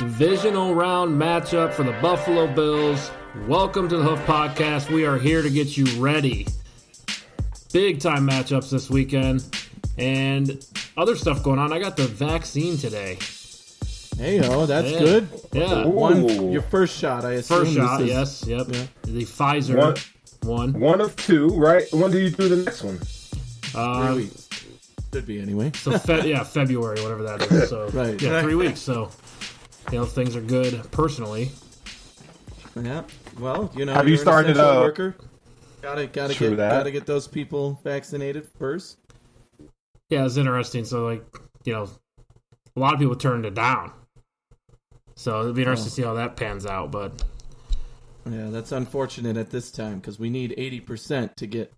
Divisional Round Matchup for the Buffalo Bills. Welcome to the Hoof Podcast. We are here to get you ready. Big time matchups this weekend and other stuff going on. I got the vaccine today. Hey, that's good. Yeah. Your first shot, I assume. First shot, yes. Yep. Yeah. The Pfizer one. One of two, right? When do you do the next one? 3 weeks. Should be anyway. So, February, whatever that is. So, right. Yeah, 3 weeks. So, things are good personally. Yeah. Well, have you started a worker? Gotta get those people vaccinated first. Yeah, it's interesting. So, a lot of people turned it down. So it'll be interesting to see how that pans out. But yeah, that's unfortunate at this time because we need 80% to get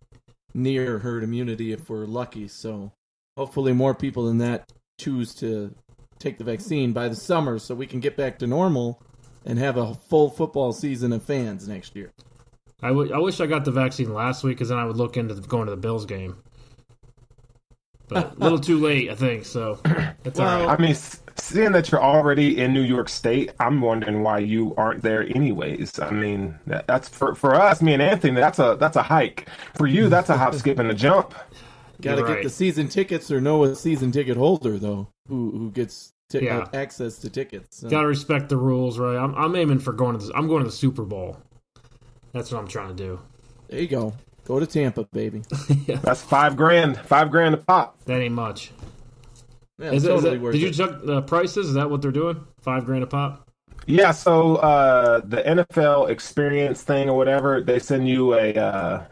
near herd immunity if we're lucky. So hopefully more people than that choose to take the vaccine by the summer so we can get back to normal and have a full football season of fans next year. I wish I got the vaccine last week because then I would look into going to the Bills game. But a little too late, I think, so that's all right. I mean, seeing that you're already in New York State, I'm wondering why you aren't there anyways. I mean, that's for us, me and Anthony, that's a hike. For you, that's a hop, skip, and a jump. Got to get the season tickets or know a season ticket holder, though, who gets access to tickets. So. Got to respect the rules, right? I'm aiming for going to the Super Bowl. That's what I'm trying to do. There you go. Go to Tampa, baby. Yeah. That's $5,000. $5,000 a pop. That ain't much. Yeah, worth did you check the prices? Is that what they're doing? $5,000 a pop? Yeah. So the NFL experience thing or whatever, they send you I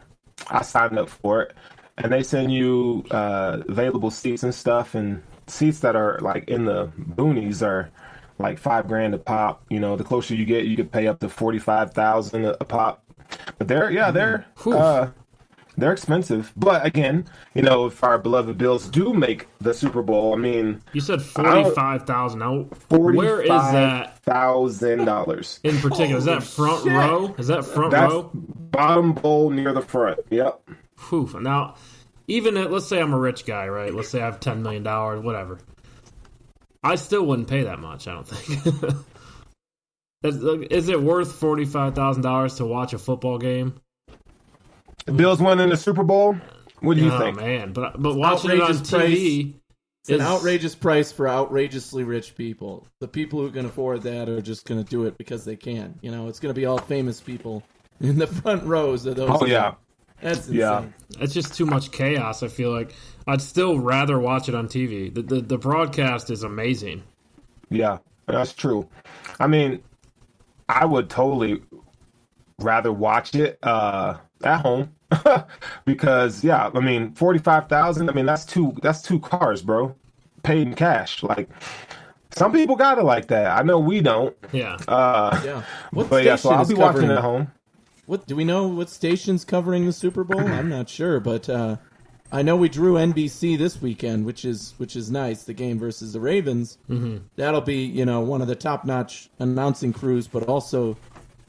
signed up for it, and they send you available seats and stuff, and seats that are like in the boonies are like $5,000 a pop. The closer you get, you could pay up to $45,000 a pop. But they're expensive. But again, if our beloved Bills do make the Super Bowl, I mean, you said $45,000. Now, where is that? $45,000 in particular. Is that front row? Is that front row? Bottom bowl near the front. Yep. Whew. Now, even let's say I'm a rich guy, right? Let's say I have $10 million, whatever. I still wouldn't pay that much, I don't think. Is it worth $45,000 to watch a football game? The Bills winning the Super Bowl? What do you think? Oh, man. But watching it on TV... It's an outrageous price for outrageously rich people. The people who can afford that are just going to do it because they can. It's going to be all famous people in the front rows of those. Oh, yeah. That's insane. Yeah. It's just too much chaos, I feel like. I'd still rather watch it on TV. The broadcast is amazing. Yeah, that's true. I mean, I would totally rather watch it at home because, I mean, $45,000. I mean, that's two cars, bro, paid in cash. Like, some people got it like that. I know we don't. Yeah. So I'll be watching it at home. What do we know? What station's covering the Super Bowl? I'm not sure, but I know we drew NBC this weekend, which is nice. The game versus the Ravens. Mm-hmm. That'll be one of the top-notch announcing crews, but also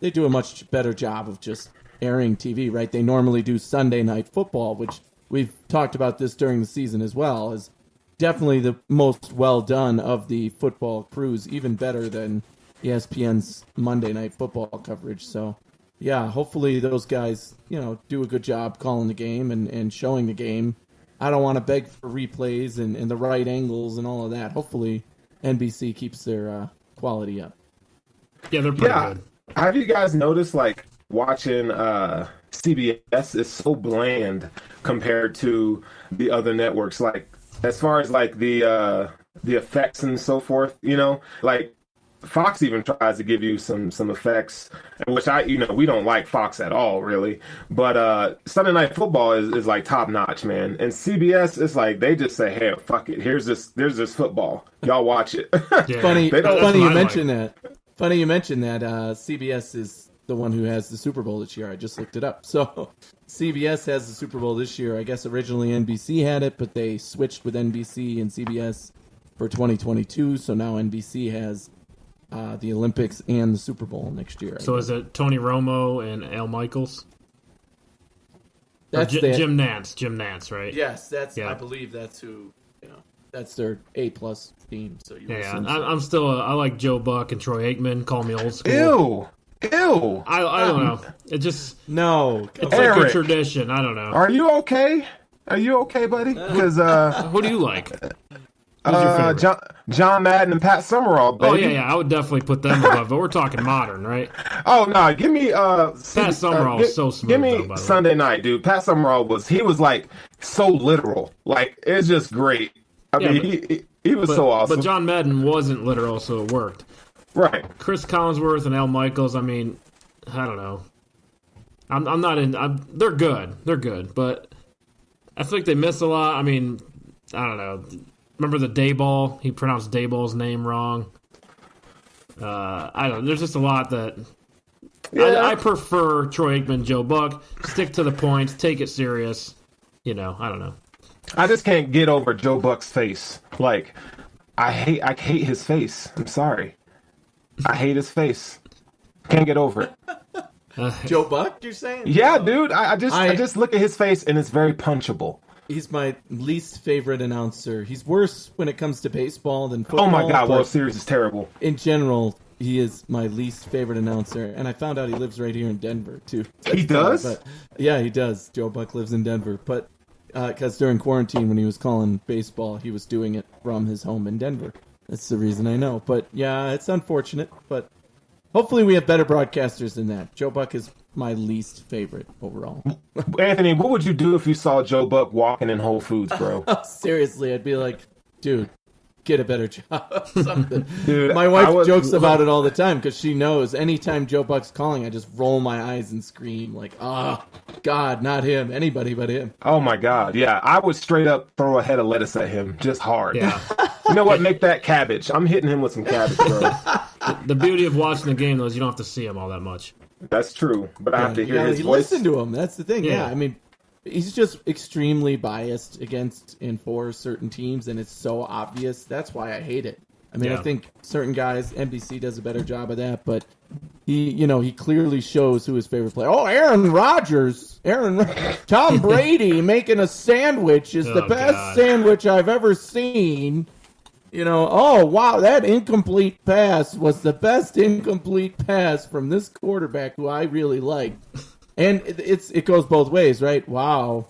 they do a much better job of just airing TV. Right? They normally do Sunday Night Football, which we've talked about this during the season as well. Is definitely the most well done of the football crews, even better than ESPN's Monday Night Football coverage. So. Yeah, hopefully those guys, do a good job calling the game and showing the game. I don't want to beg for replays and the right angles and all of that. Hopefully NBC keeps their quality up. Yeah, they're pretty good. Have you guys noticed, watching CBS is so bland compared to the other networks? Like, as far as, the effects and so forth, Fox even tries to give you some effects, which we don't like Fox at all, really. But Sunday Night Football is top notch, man. And CBS is they just say, hey, fuck it. There's this football. Y'all watch it. Yeah. Funny you mention that. Funny you mention that. CBS is the one who has the Super Bowl this year. I just looked it up. So CBS has the Super Bowl this year. I guess originally NBC had it, but they switched with NBC and CBS for 2022. So now NBC has the Olympics and the Super Bowl next year. So is it Tony Romo and Al Michaels? That's Jim Nantz. Jim Nantz, right? Yes, I believe that's who. That's their A-plus team. So I'm still. I like Joe Buck and Troy Aikman. Call me old school. Ew. I don't know. It just no. It's like a tradition. I don't know. Are you okay? Are you okay, buddy? Because who do you like? John Madden and Pat Summerall, baby. Oh yeah. I would definitely put them above. But we're talking modern, right? Oh no, give me Pat Summerall was so smooth. Give me Sunday night, dude. Pat Summerall was like so literal. Like it's just great. I mean, he was so awesome. But John Madden wasn't literal, so it worked. Right. Chris Collinsworth and Al Michaels. I mean, I don't know. I'm not in. They're good. They're good, but I feel like they miss a lot. I mean, I don't know. Remember the Dayball? He pronounced Dayball's name wrong. I don't know. There's just a lot that... Yeah. I prefer Troy Aikman, Joe Buck. Stick to the points. Take it serious. I don't know. I just can't get over Joe Buck's face. Like, I hate his face. I'm sorry. I hate his face. Can't get over it. Joe Buck, you're saying? Yeah, dude. I just look at his face and it's very punchable. He's my least favorite announcer. He's worse when it comes to baseball than football. Oh my God, World Series is terrible. In general, he is my least favorite announcer, and I found out he lives right here in Denver too. He does? But, yeah, he does. Joe Buck lives in Denver, but because during quarantine when he was calling baseball, he was doing it from his home in Denver. That's the reason I know. But yeah, it's unfortunate, but hopefully we have better broadcasters than that. Joe Buck is my least favorite overall. Anthony, what would you do if you saw Joe Buck walking in Whole Foods, bro? Seriously, I'd be like, dude, get a better job. Something. Dude, my wife jokes about it all the time because she knows anytime Joe Buck's calling, I just roll my eyes and scream like, God, not him. Anybody but him. Oh my God. Yeah, I would straight up throw a head of lettuce at him just hard. Yeah. You know what? Make that cabbage. I'm hitting him with some cabbage, bro. The beauty of watching the game, though, is you don't have to see him all that much. That's true, but I have to hear his voice. Listen to him. That's the thing. Yeah, I mean, he's just extremely biased against and for certain teams, and it's so obvious. That's why I hate it. I mean, I think certain guys, NBC does a better job of that, but he clearly shows who his favorite player. Oh, Aaron Rodgers, Tom Brady making a sandwich is the best sandwich I've ever seen. Oh, wow, that incomplete pass was the best incomplete pass from this quarterback who I really like. And it goes both ways, right? Wow,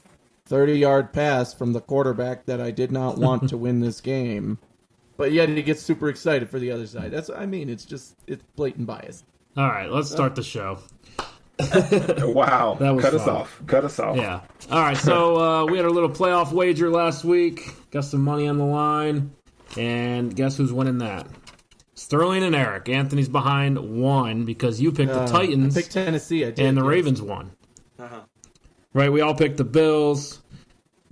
30-yard pass from the quarterback that I did not want to win this game. But yet he gets super excited for the other side. That's what I mean. It's blatant bias. All right, let's start the show. Wow. That was fun. Cut us off. Yeah. All right, so we had a little playoff wager last week. Got some money on the line. And guess who's winning that? Sterling and Eric. Anthony's behind 1 because you picked the Titans. I picked Tennessee. I did. And the Ravens won. Uh-huh. Right, we all picked the Bills.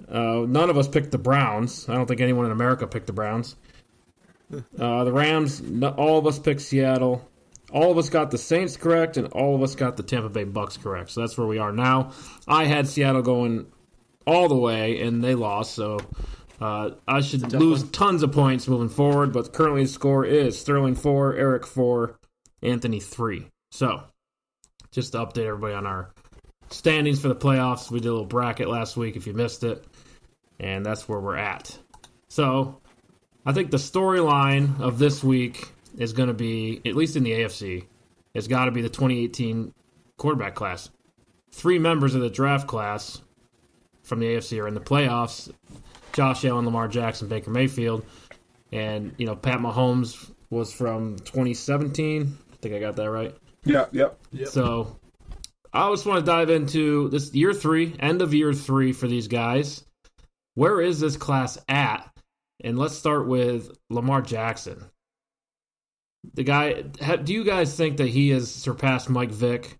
None of us picked the Browns. I don't think anyone in America picked the Browns. The Rams, all of us picked Seattle. All of us got the Saints correct, and all of us got the Tampa Bay Bucks correct. So that's where we are now. I had Seattle going all the way, and they lost, so... I should lose tons of points moving forward, but currently the score is Sterling 4, Eric 4, Anthony 3. So, just to update everybody on our standings for the playoffs, we did a little bracket last week if you missed it, and that's where we're at. So, I think the storyline of this week is going to be, at least in the AFC, it's got to be the 2018 quarterback class. 3 members of the draft class from the AFC are in the playoffs. Josh Allen, Lamar Jackson, Baker Mayfield. And, Pat Mahomes was from 2017. I think I got that right. Yep. So, I just want to dive into this year 3, end of year 3 for these guys. Where is this class at? And let's start with Lamar Jackson. The guy, do you guys think that he has surpassed Mike Vick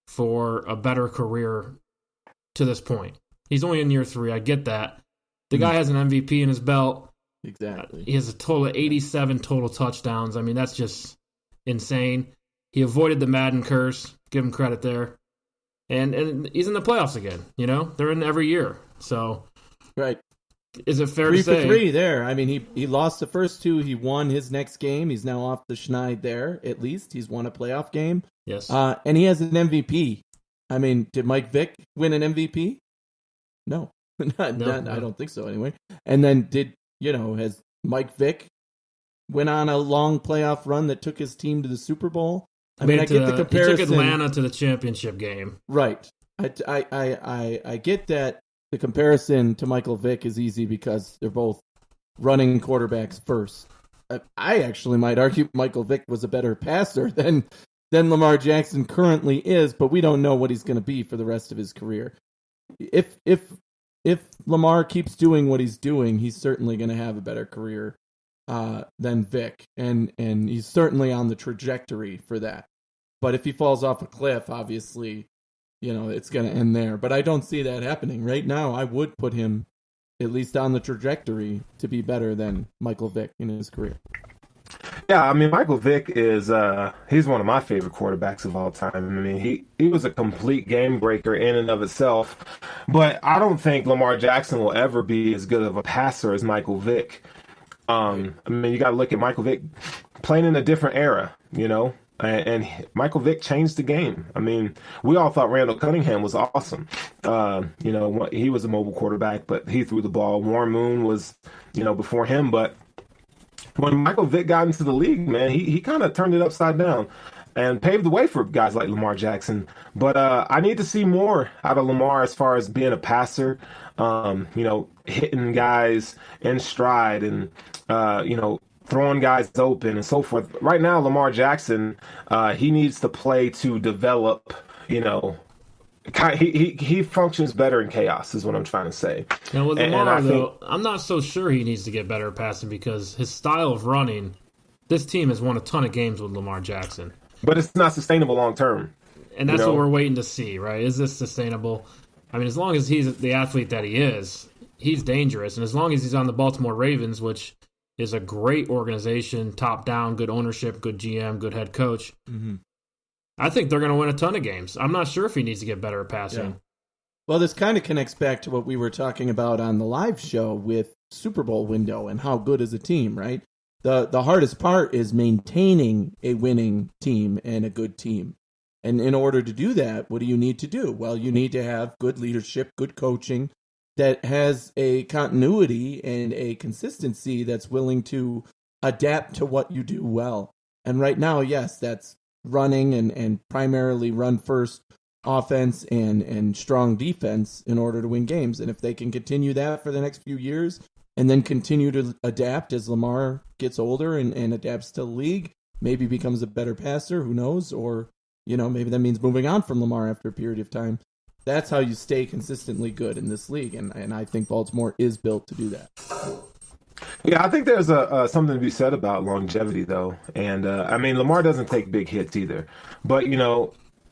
for a better career to this point? He's only in year 3. I get that. The guy has an MVP in his belt. Exactly. He has a total of 87 total touchdowns. I mean, that's just insane. He avoided the Madden curse. Give him credit there. And he's in the playoffs again. They're in every year. So, right. Is it fair 3 to say? 3 for 3 there. I mean, he lost the first 2. He won his next game. He's now off the schneid there, at least. He's won a playoff game. Yes. And he has an MVP. I mean, did Mike Vick win an MVP? No. Not, I don't think so, anyway. And then did Has Mike Vick went on a long playoff run that took his team to the Super Bowl? I get the comparison. He took Atlanta to the championship game. Right. I get that the comparison to Michael Vick is easy because they're both running quarterbacks first. I actually might argue Michael Vick was a better passer than Lamar Jackson currently is, but we don't know what he's going to be for the rest of his career. If Lamar keeps doing what he's doing, he's certainly going to have a better career than Vick, and he's certainly on the trajectory for that. But if he falls off a cliff, obviously, it's going to end there. But I don't see that happening right now. I would put him at least on the trajectory to be better than Michael Vick in his career. Yeah, Michael Vick is he's one of my favorite quarterbacks of all time. He was a complete game breaker in and of itself, but I don't think Lamar Jackson will ever be as good of a passer as Michael Vick. You got to look at Michael Vick playing in a different era, and Michael Vick changed the game. We all thought Randall Cunningham was awesome. He was a mobile quarterback, but he threw the ball. Warren Moon was, before him, but when Michael Vick got into the league, man, he kind of turned it upside down and paved the way for guys like Lamar Jackson. But I need to see more out of Lamar as far as being a passer, hitting guys in stride and, throwing guys open and so forth. Right now, Lamar Jackson, he needs to play to develop, he functions better in chaos is what I'm trying to say. And with Lamar, though, I'm not so sure he needs to get better at passing because his style of running, this team has won a ton of games with Lamar Jackson. But it's not sustainable long term. And that's what we're waiting to see, right? Is this sustainable? As long as he's the athlete that he is, he's dangerous. And as long as he's on the Baltimore Ravens, which is a great organization, top down, good ownership, good GM, good head coach, I think they're going to win a ton of games. I'm not sure if he needs to get better at passing. Yeah. Well, this kind of connects back to what we were talking about on the live show with Super Bowl window and how good is a team, right? The hardest part is maintaining a winning team and a good team. And in order to do that, what do you need to do? Well, you need to have good leadership, good coaching that has a continuity and a consistency that's willing to adapt to what you do well. And right now, yes, that's running and primarily run first offense and strong defense in order to win games. And if they can continue that for the next few years and then continue to adapt as Lamar gets older and adapts to the league, maybe becomes a better passer, who knows? Or, maybe that means moving on from Lamar after a period of time. That's how you stay consistently good in this league. And I think Baltimore is built to do that. Yeah, I think there's something to be said about longevity, though. And, Lamar doesn't take big hits either. But,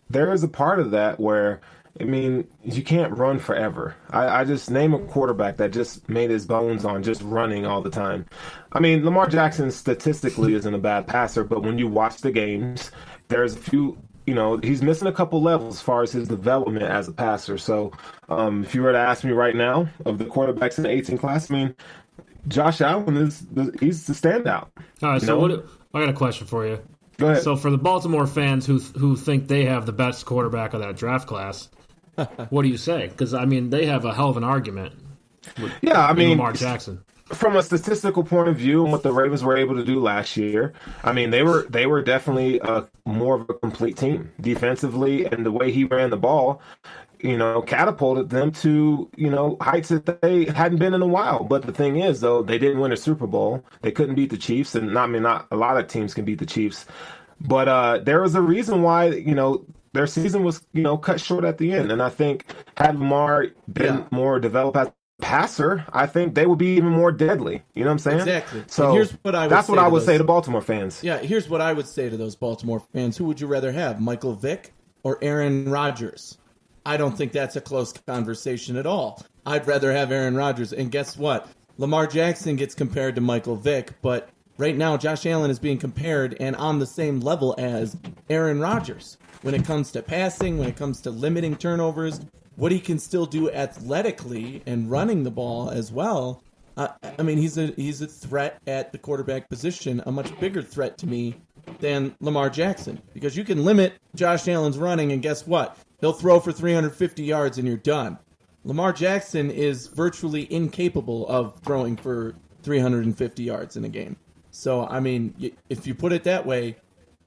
there is a part of that where, you can't run forever. I just name a quarterback that just made his bones on just running all the time. Lamar Jackson statistically isn't a bad passer, but when you watch the games, there's a few, he's missing a couple levels as far as his development as a passer. So if you were to ask me right now of the quarterbacks in the 18 class, Josh Allen he's the standout. All right, so I got a question for you. Go ahead. So for the Baltimore fans who think they have the best quarterback of that draft class, what do you say? Because, they have a hell of an argument with Lamar Jackson. From a statistical point of view and what the Ravens were able to do last year, they were definitely more of a complete team defensively, and the way he ran the ball, catapulted them to, heights that they hadn't been in a while. But the thing is, though, they didn't win a Super Bowl. They couldn't beat the Chiefs, and not a lot of teams can beat the Chiefs. But there was a reason why, their season was, cut short at the end. And I think had Lamar been more developed as a passer, I think they would be even more deadly. You know what I'm saying? Exactly. So here's what I would say to Baltimore fans. Yeah, here's what I would say to those Baltimore fans. Who would you rather have, Michael Vick or Aaron Rodgers? I don't think that's a close conversation at all. I'd rather have Aaron Rodgers. And guess what? Lamar Jackson gets compared to Michael Vick, but right now Josh Allen is being compared and on the same level as Aaron Rodgers when it comes to passing, when it comes to limiting turnovers, what he can still do athletically and running the ball as well. He's a threat at the quarterback position, a much bigger threat to me than Lamar Jackson, because you can limit Josh Allen's running, and guess what? He'll throw for 350 yards and you're done. Lamar Jackson is virtually incapable of throwing for 350 yards in a game. So, I mean, if you put it that way,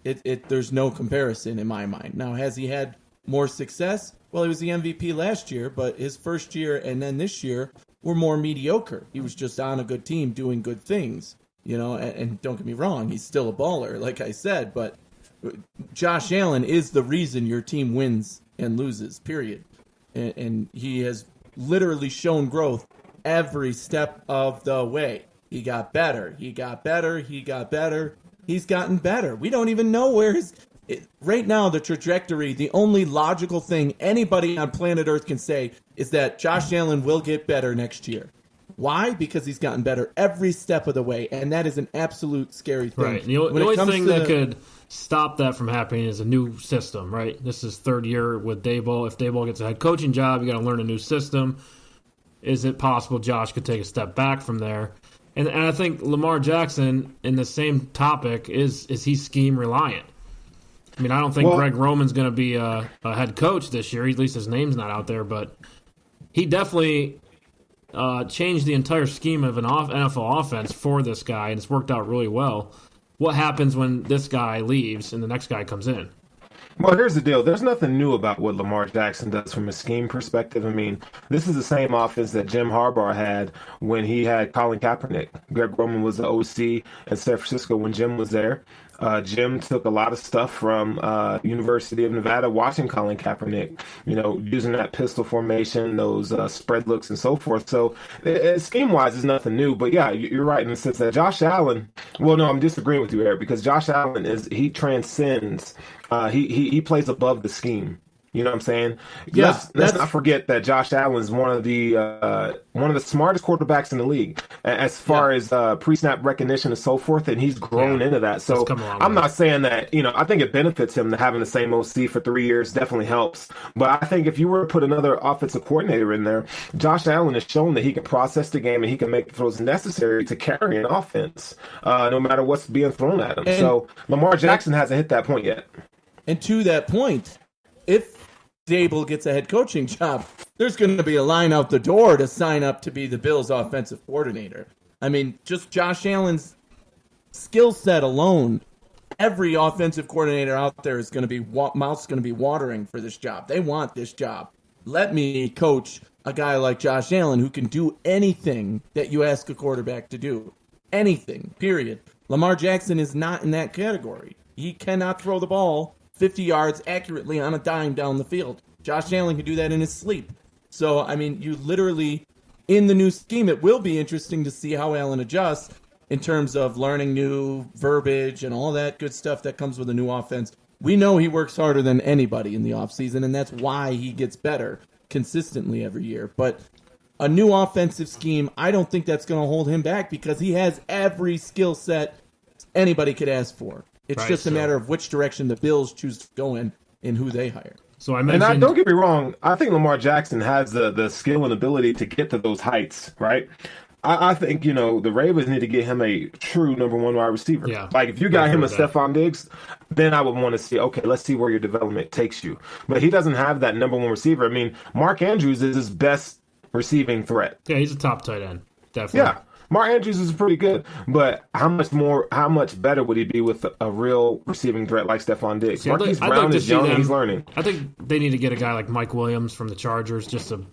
there's no comparison in my mind. Now, has he had more success? Well, he was the MVP last year, but his first year and then this year were more mediocre. He was just on a good team doing good things, and don't get me wrong, he's still a baller, like I said, but Josh Allen is the reason your team wins and loses, period. And he has literally shown growth every step of the way. He got better. He got better. He got better. He's gotten better. We don't even know where right now, the trajectory, the only logical thing anybody on planet Earth can say is that Josh Allen will get better next year. Why? Because he's gotten better every step of the way, and that is an absolute scary thing. Right. The only thing that could stop that from happening is a new system, right? This is third year with Daboll. If Daboll gets a head coaching job, you got to learn a new system. Is it possible Josh could take a step back from there? And I think Lamar Jackson, in the same topic, is he scheme reliant? I mean, I don't think Greg Roman's going to be a head coach this year. At least his name's not out there, but he definitely changed the entire scheme of an NFL offense for this guy, and it's worked out really well. What happens when this guy leaves and the next guy comes in? Well, here's the deal. There's nothing new about what Lamar Jackson does from a scheme perspective. I mean, this is the same offense that Jim Harbaugh had when he had Colin Kaepernick. Greg Roman was the OC in San Francisco when Jim was there. Jim took a lot of stuff from University of Nevada watching Colin Kaepernick, using that pistol formation, those spread looks and so forth. So scheme-wise, it's nothing new. But, yeah, you're right in the sense that Josh Allen – well, no, I'm disagreeing with you, Eric, because Josh Allen he transcends he plays above the scheme. You know what I'm saying? Yeah, let's not forget that Josh Allen is one of the smartest quarterbacks in the league as far as pre-snap recognition and so forth, and he's grown into that. So I'm not saying that, I think it benefits him to having the same OC for 3 years definitely helps. But I think if you were to put another offensive coordinator in there, Josh Allen has shown that he can process the game and he can make the throws necessary to carry an offense, no matter what's being thrown at him. So Lamar Jackson hasn't hit that point yet. And to that point, if Daboll gets a head coaching job, there's going to be a line out the door to sign up to be the Bills' offensive coordinator. I mean, just Josh Allen's skill set alone, every offensive coordinator out there is going to be mouth's going to be watering for this job. They want this job. Let me coach a guy like Josh Allen who can do anything that you ask a quarterback to do. Anything, period. Lamar Jackson is not in that category. He cannot throw the ball 50 yards accurately on a dime down the field. Josh Allen can do that in his sleep. So, I mean, you literally, in the new scheme, it will be interesting to see how Allen adjusts in terms of learning new verbiage and all that good stuff that comes with a new offense. We know he works harder than anybody in the offseason, and that's why he gets better consistently every year. But a new offensive scheme, I don't think that's going to hold him back because he has every skill set anybody could ask for. It's just a matter of which direction the Bills choose to go in and who they hire. So I mentioned, and don't get me wrong, I think Lamar Jackson has the skill and ability to get to those heights, right? I think, the Ravens need to get him a true number one wide receiver. Yeah, like, if you got him a Stephon Diggs, then I would want to see, okay, let's see where your development takes you. But he doesn't have that number one receiver. I mean, Mark Andrews is his best receiving threat. Yeah, he's a top tight end, definitely. Yeah. Mark Andrews is pretty good, but how much better would he be with a real receiving threat like Stephon Diggs? See, Marquise Brown is young and he's learning. I think they need to get a guy like Mike Williams from the Chargers, just a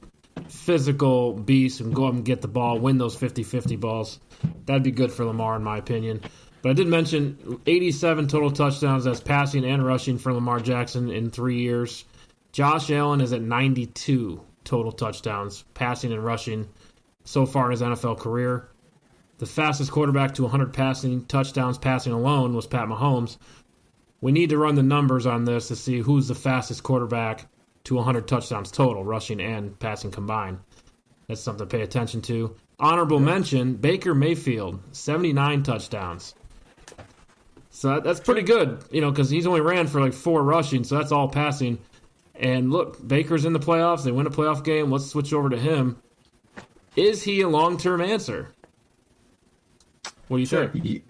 physical beast who can go up and get the ball, win those 50-50 balls. That'd be good for Lamar, in my opinion. But I did mention 87 total touchdowns as passing and rushing for Lamar Jackson in 3 years. Josh Allen is at 92 total touchdowns, passing and rushing so far in his NFL career. The fastest quarterback to 100 passing touchdowns passing alone was Pat Mahomes. We need to run the numbers on this to see who's the fastest quarterback to 100 touchdowns total, rushing and passing combined. That's something to pay attention to. Honorable mention, Baker Mayfield, 79 touchdowns. So that's pretty good, because he's only ran for like 4 rushing, so that's all passing. And look, Baker's in the playoffs. They win a playoff game. Let's switch over to him. Is he a long-term answer? What do you think?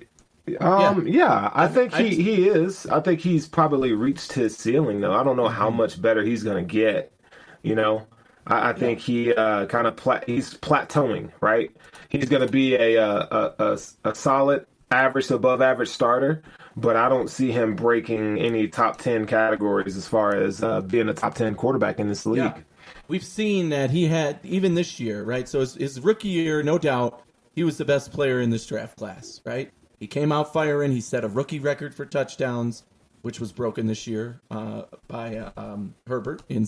Yeah, I think he is. I think he's probably reached his ceiling, though. I don't know how much better he's going to get, I think he he's plateauing, right? He's going to be a solid average to above average starter, but I don't see him breaking any top 10 categories as far as being a top 10 quarterback in this league. Yeah. We've seen that he had, even this year, right? So his rookie year, no doubt, he was the best player in this draft class, right? He came out firing. He set a rookie record for touchdowns, which was broken this year by Herbert in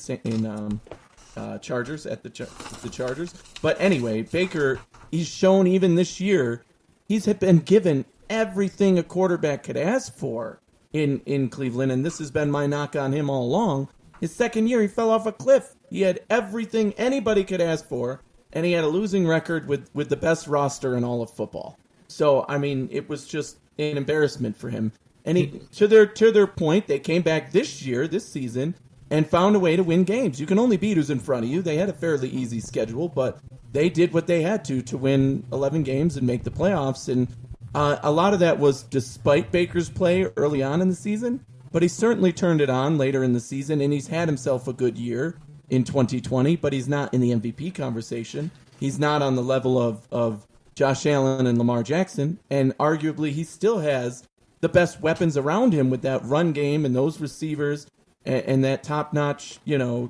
Chargers at the Chargers. But anyway, Baker, he's shown even this year, he's been given everything a quarterback could ask for in Cleveland, and this has been my knock on him all along. His second year, he fell off a cliff. He had everything anybody could ask for, and he had a losing record with the best roster in all of football. So, I mean, it was just an embarrassment for him. And to their point, they came back this season, and found a way to win games. You can only beat who's in front of you. They had a fairly easy schedule, but they did what they had to win 11 games and make the playoffs. And a lot of that was despite Baker's play early on in the season, but he certainly turned it on later in the season, and he's had himself a good year in 2020, but he's not in the MVP conversation. He's not on the level of Josh Allen and Lamar Jackson, and arguably he still has the best weapons around him with that run game and those receivers and that top-notch,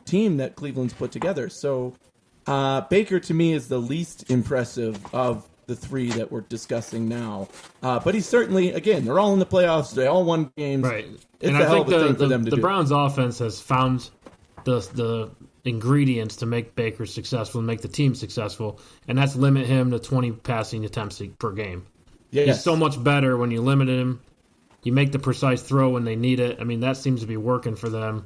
team that Cleveland's put together. So Baker, to me, is the least impressive of the three that we're discussing now. But he's certainly, again, they're all in the playoffs. They all won games. Right. It's a hell of a thing for them to do. The Browns' offense has found the ingredients to make Baker successful and make the team successful, and that's limit him to 20 passing attempts per game. Yes. He's so much better when you limit him. You make the precise throw when they need it. I mean, that seems to be working for them.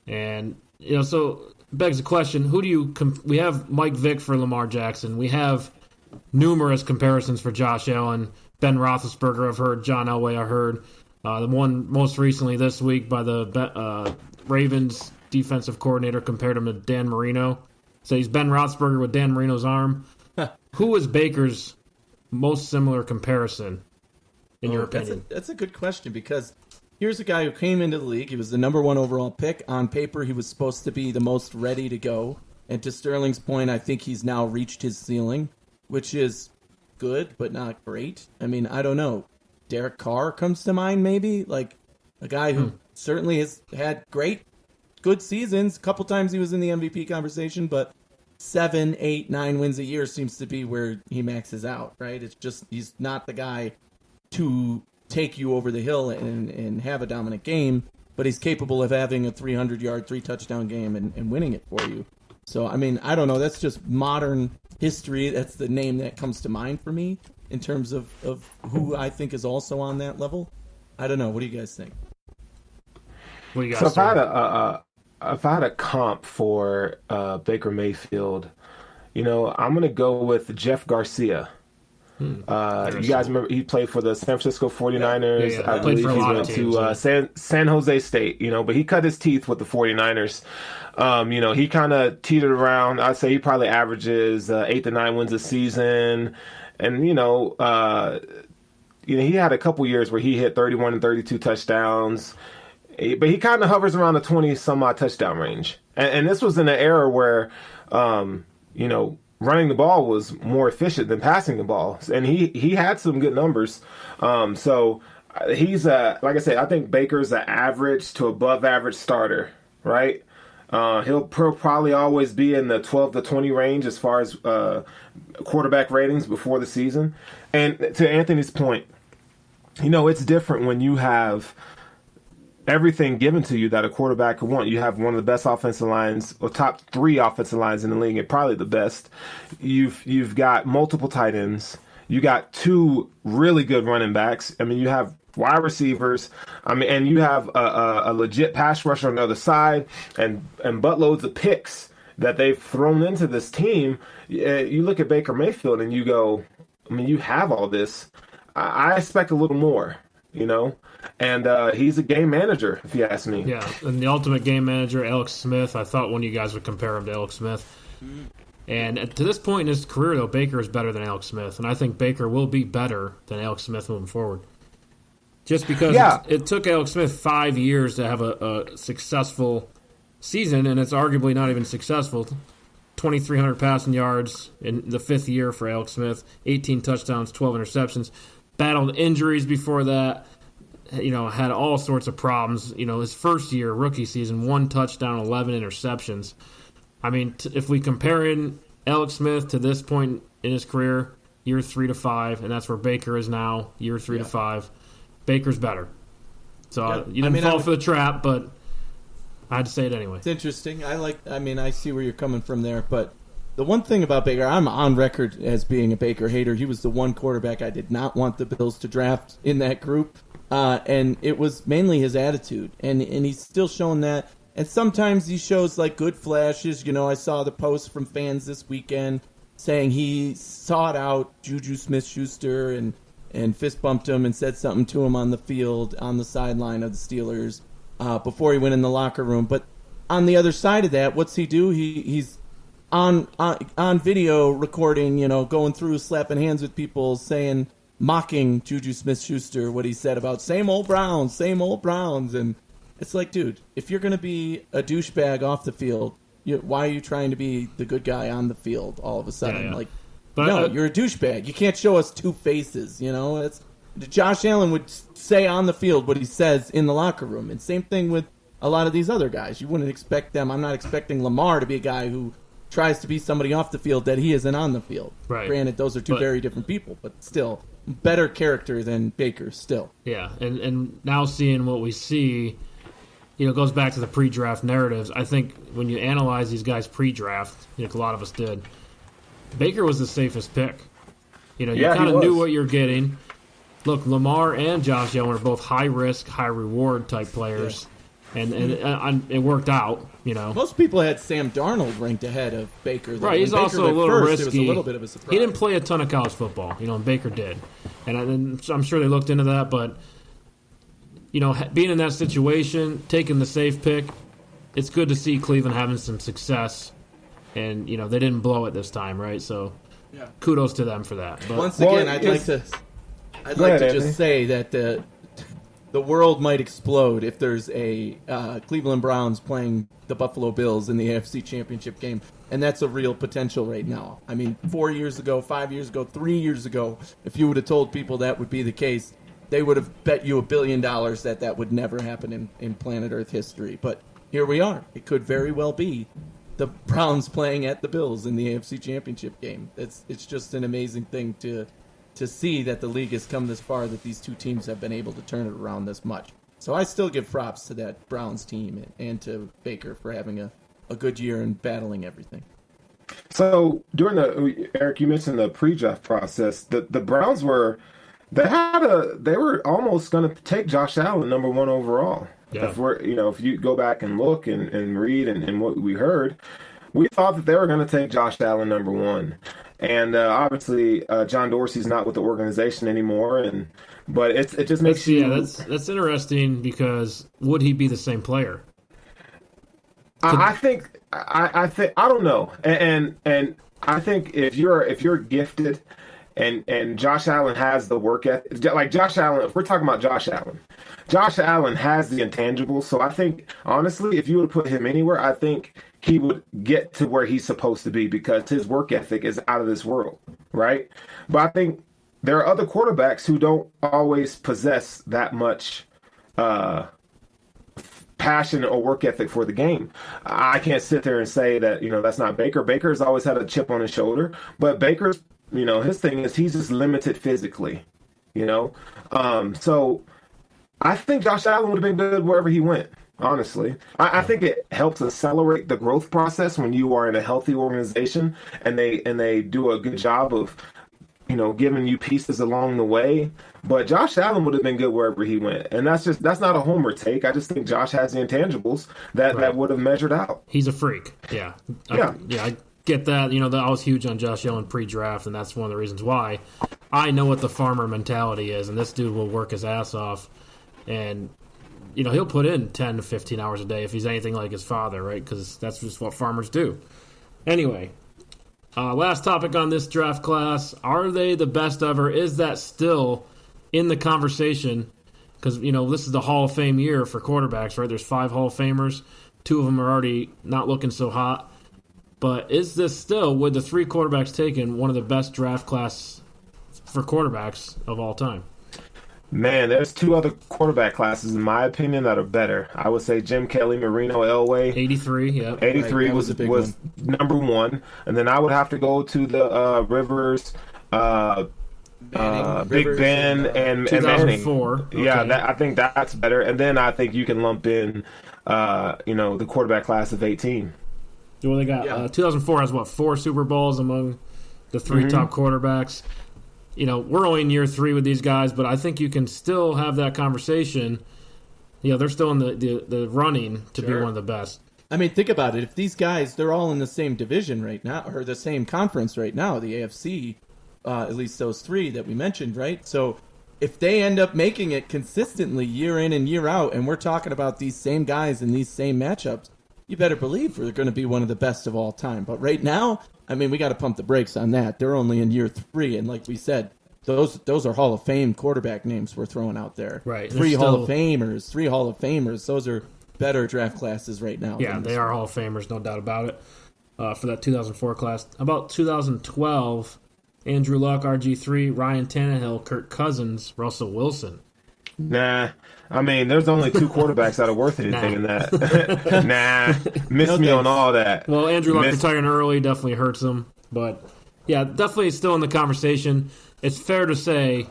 And, so begs the question, who do you we have Mike Vick for Lamar Jackson. We have numerous comparisons for Josh Allen, Ben Roethlisberger, I've heard, John Elway, I heard. The one most recently this week by the Ravens defensive coordinator compared him to Dan Marino. So he's Ben Roethlisberger with Dan Marino's arm. Who is Baker's most similar comparison, in your opinion? That's a good question, because here's a guy who came into the league. He was the number one overall pick. On paper, he was supposed to be the most ready to go. And to Sterling's point, I think he's now reached his ceiling, which is good, but not great. I mean, I don't know. Derek Carr comes to mind, maybe? Like a guy who certainly has had good seasons. A couple times he was in the MVP conversation, but 7, 8, 9 wins a year seems to be where he maxes out, right? It's just he's not the guy to take you over the hill and have a dominant game, but he's capable of having a 300-yard, 3-touchdown game and winning it for you. So, I mean, I don't know. That's just modern history. That's the name that comes to mind for me in terms of who I think is also on that level. I don't know. What do you guys think? What do you guys So think? if I had a comp for Baker Mayfield, I'm going to go with Jeff Garcia. You guys remember he played for the San Francisco 49ers. Yeah. I Played believe for a he lot went of teams, to San Jose State, but he cut his teeth with the 49ers. He kind of teetered around. I'd say he probably averages 8 to 9 wins a season. And, he had a couple years where he hit 31 and 32 touchdowns. But he kind of hovers around the 20-some-odd touchdown range. And this was in an era where, running the ball was more efficient than passing the ball. And he had some good numbers. So he's, like I said, I think Baker's an average to above average starter, right? He'll probably always be in the 12 to 20 range as far as quarterback ratings before the season. And to Anthony's point, it's different when you have everything given to you that a quarterback could want. You have one of the best offensive lines, or top 3 offensive lines in the league, and probably the best. You've got multiple tight ends. You got 2 really good running backs. I mean, you have wide receivers. I mean, and you have a legit pass rusher on the other side, and buttloads of picks that they've thrown into this team. You look at Baker Mayfield and you go, I mean, you have all this. I expect a little more, And he's a game manager, if you ask me. Yeah, and the ultimate game manager, Alex Smith. I thought one of you guys would compare him to Alex Smith. And to this point in his career, though, Baker is better than Alex Smith. And I think Baker will be better than Alex Smith moving forward. Just because it took Alex Smith 5 years to have a successful season, and it's arguably not even successful. 2,300 passing yards in the 5th year for Alex Smith, 18 touchdowns, 12 interceptions. Battled injuries before that, had all sorts of problems. His first year, rookie season, 1 touchdown, 11 interceptions. I mean, if we compare Alex Smith to this point in his career, year 3 to 5, and that's where Baker is now, year 3 to 5, Baker's better. So you didn't fall for the trap, but I had to say it anyway. It's interesting. I see where you're coming from there, but the one thing about Baker, I'm on record as being a Baker hater. He was the one quarterback I did not want the Bills to draft in that group, and it was mainly his attitude, and he's still showing that. And sometimes he shows like good flashes. I saw the post from fans this weekend saying he sought out Juju Smith-Schuster and fist bumped him and said something to him on the field, on the sideline of the Steelers, before he went in the locker room. But on the other side of that, what's he do? He's on video recording, going through, slapping hands with people, mocking Juju Smith-Schuster, what he said about same old Browns. And it's like, dude, if you're going to be a douchebag off the field, why are you trying to be the good guy on the field all of a sudden? Yeah. But you're a douchebag. You can't show us two faces, Josh Allen would say on the field what he says in the locker room. And same thing with a lot of these other guys. You wouldn't expect them. I'm not expecting Lamar to be a guy who tries to be somebody off the field that he isn't on the field. Right. Granted, those are two very different people, but still, better character than Baker still. Yeah, and now seeing what we see, goes back to the pre-draft narratives. I think when you analyze these guys pre-draft, like a lot of us did, Baker was the safest pick. You kind of knew what you're getting. Look, Lamar and Josh Allen are both high-risk, high-reward type players, and it worked out. Most people had Sam Darnold ranked ahead of Baker. Right, he's also a little risky. It was a little bit of a surprise. He didn't play a ton of college football, and Baker did, and I'm sure they looked into that. But being in that situation, taking the safe pick, it's good to see Cleveland having some success, and they didn't blow it this time, right? So, kudos to them for that. But once again, I'd like to just say that the world might explode if there's a Cleveland Browns playing the Buffalo Bills in the AFC Championship game, and that's a real potential right now. I mean, 4 years ago, 5 years ago, 3 years ago, if you would have told people that would be the case, they would have bet you $1 billion that would never happen in planet Earth history. But here we are. It could very well be the Browns playing at the Bills in the AFC Championship game. It's just an amazing thing to see that the league has come this far, that these two teams have been able to turn it around this much. So I still give props to that Browns team and to Baker for having a good year and battling everything. So Eric, you mentioned the pre-draft process. The Browns were almost going to take Josh Allen number 1 overall. Yeah. If you go back and look and read and what we heard, we thought that they were going to take Josh Allen number 1. And obviously, John Dorsey's not with the organization anymore, but it just makes you. Yeah, that's interesting, because would he be the same player? I think I don't know, and I think if you're gifted, and Josh Allen has the work ethic, like Josh Allen. If we're talking about Josh Allen has the intangibles. So I think, honestly, if you would put him anywhere, I think he would get to where he's supposed to be, because his work ethic is out of this world, right? But I think there are other quarterbacks who don't always possess that much passion or work ethic for the game. I can't sit there and say that, that's not Baker. Baker's always had a chip on his shoulder, but Baker's, his thing is he's just limited physically, So I think Josh Allen would have been good wherever he went. Honestly, I think it helps accelerate the growth process when you are in a healthy organization and they do a good job of, giving you pieces along the way. But Josh Allen would have been good wherever he went, and that's not a homer take. I just think Josh has the intangibles that would have measured out. He's a freak. Yeah. I get that. I was huge on Josh Allen pre-draft, and that's one of the reasons why. I know what the farmer mentality is, and this dude will work his ass off, and he'll put in 10 to 15 hours a day if he's anything like his father, right? Because that's just what farmers do. Anyway, last topic on this draft class. Are they the best ever? Is that still in the conversation? Because, this is the Hall of Fame year for quarterbacks, right? There's 5 Hall of Famers. 2 of them are already not looking so hot. But is this still, with the 3 quarterbacks taken, one of the best draft class for quarterbacks of all time? Man, there's 2 other quarterback classes, in my opinion, that are better. I would say Jim Kelly, Marino Elway. 83, yeah. 83 right, was number 1. And then I would have to go to the Rivers, Big Ben, and 2004. Manning. Okay. Yeah, I think that's better. And then I think you can lump in, the quarterback class of 18. Well, they got 2004 has, 4 Super Bowls among the 3 top quarterbacks. We're only in year 3 with these guys, but I think you can still have that conversation. They're still in the running to be one of the best. I mean, think about it. If these guys, they're all in the same division right now, or the same conference right now, the AFC, at least those 3 that we mentioned, right? So if they end up making it consistently year in and year out, and we're talking about these same guys in these same matchups, you better believe we're going to be one of the best of all time. But right now, I mean, we got to pump the brakes on that. They're only in year 3, and like we said, those are Hall of Fame quarterback names we're throwing out there. Right. 3 Hall of Famers, 3 Hall of Famers. Those are better draft classes right now. Yeah, they are Hall of Famers, no doubt about it, for that 2004 class. About 2012, Andrew Luck, RG3, Ryan Tannehill, Kirk Cousins, Russell Wilson. Nah. I mean, there's only 2 quarterbacks that are worth anything in that. Miss me on all that. Well, Andrew Luck retiring early definitely hurts him. But, yeah, definitely still in the conversation. It's fair to say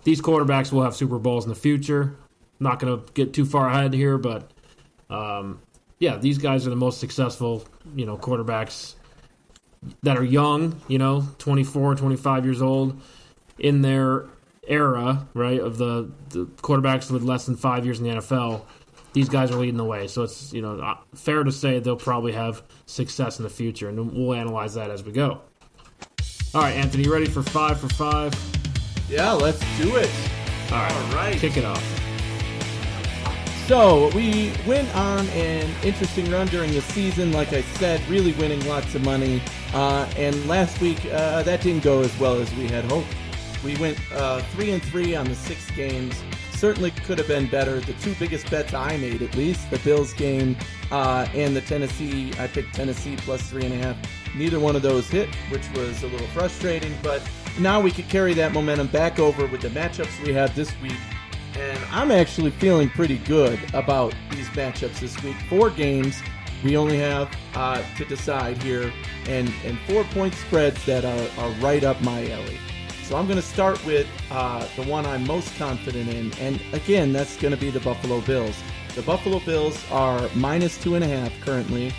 these quarterbacks will have Super Bowls in the future. Not going to get too far ahead here, but, these guys are the most successful, quarterbacks that are young, 24, 25 years old in their era, right, of the quarterbacks with less than 5 years in the NFL. These guys are leading the way. So it's, fair to say they'll probably have success in the future, and we'll analyze that as we go. All right, Anthony, you ready for 5 for 5? Yeah, let's do it. All right. Kick it off. So we went on an interesting run during the season, like I said, really winning lots of money. And last week, that didn't go as well as we had hoped. We went 3-3 on the 6 games. Certainly could have been better. The 2 biggest bets I made, at least, the Bills game and the Tennessee. I picked Tennessee plus 3.5. Neither one of those hit, which was a little frustrating. But now we could carry that momentum back over with the matchups we have this week. And I'm actually feeling pretty good about these matchups this week. 4 games we only have to decide here, and 4-point spreads that are right up my alley. So I'm going to start with the one I'm most confident in, and again, that's going to be the Buffalo Bills. The Buffalo Bills are minus 2.5 currently,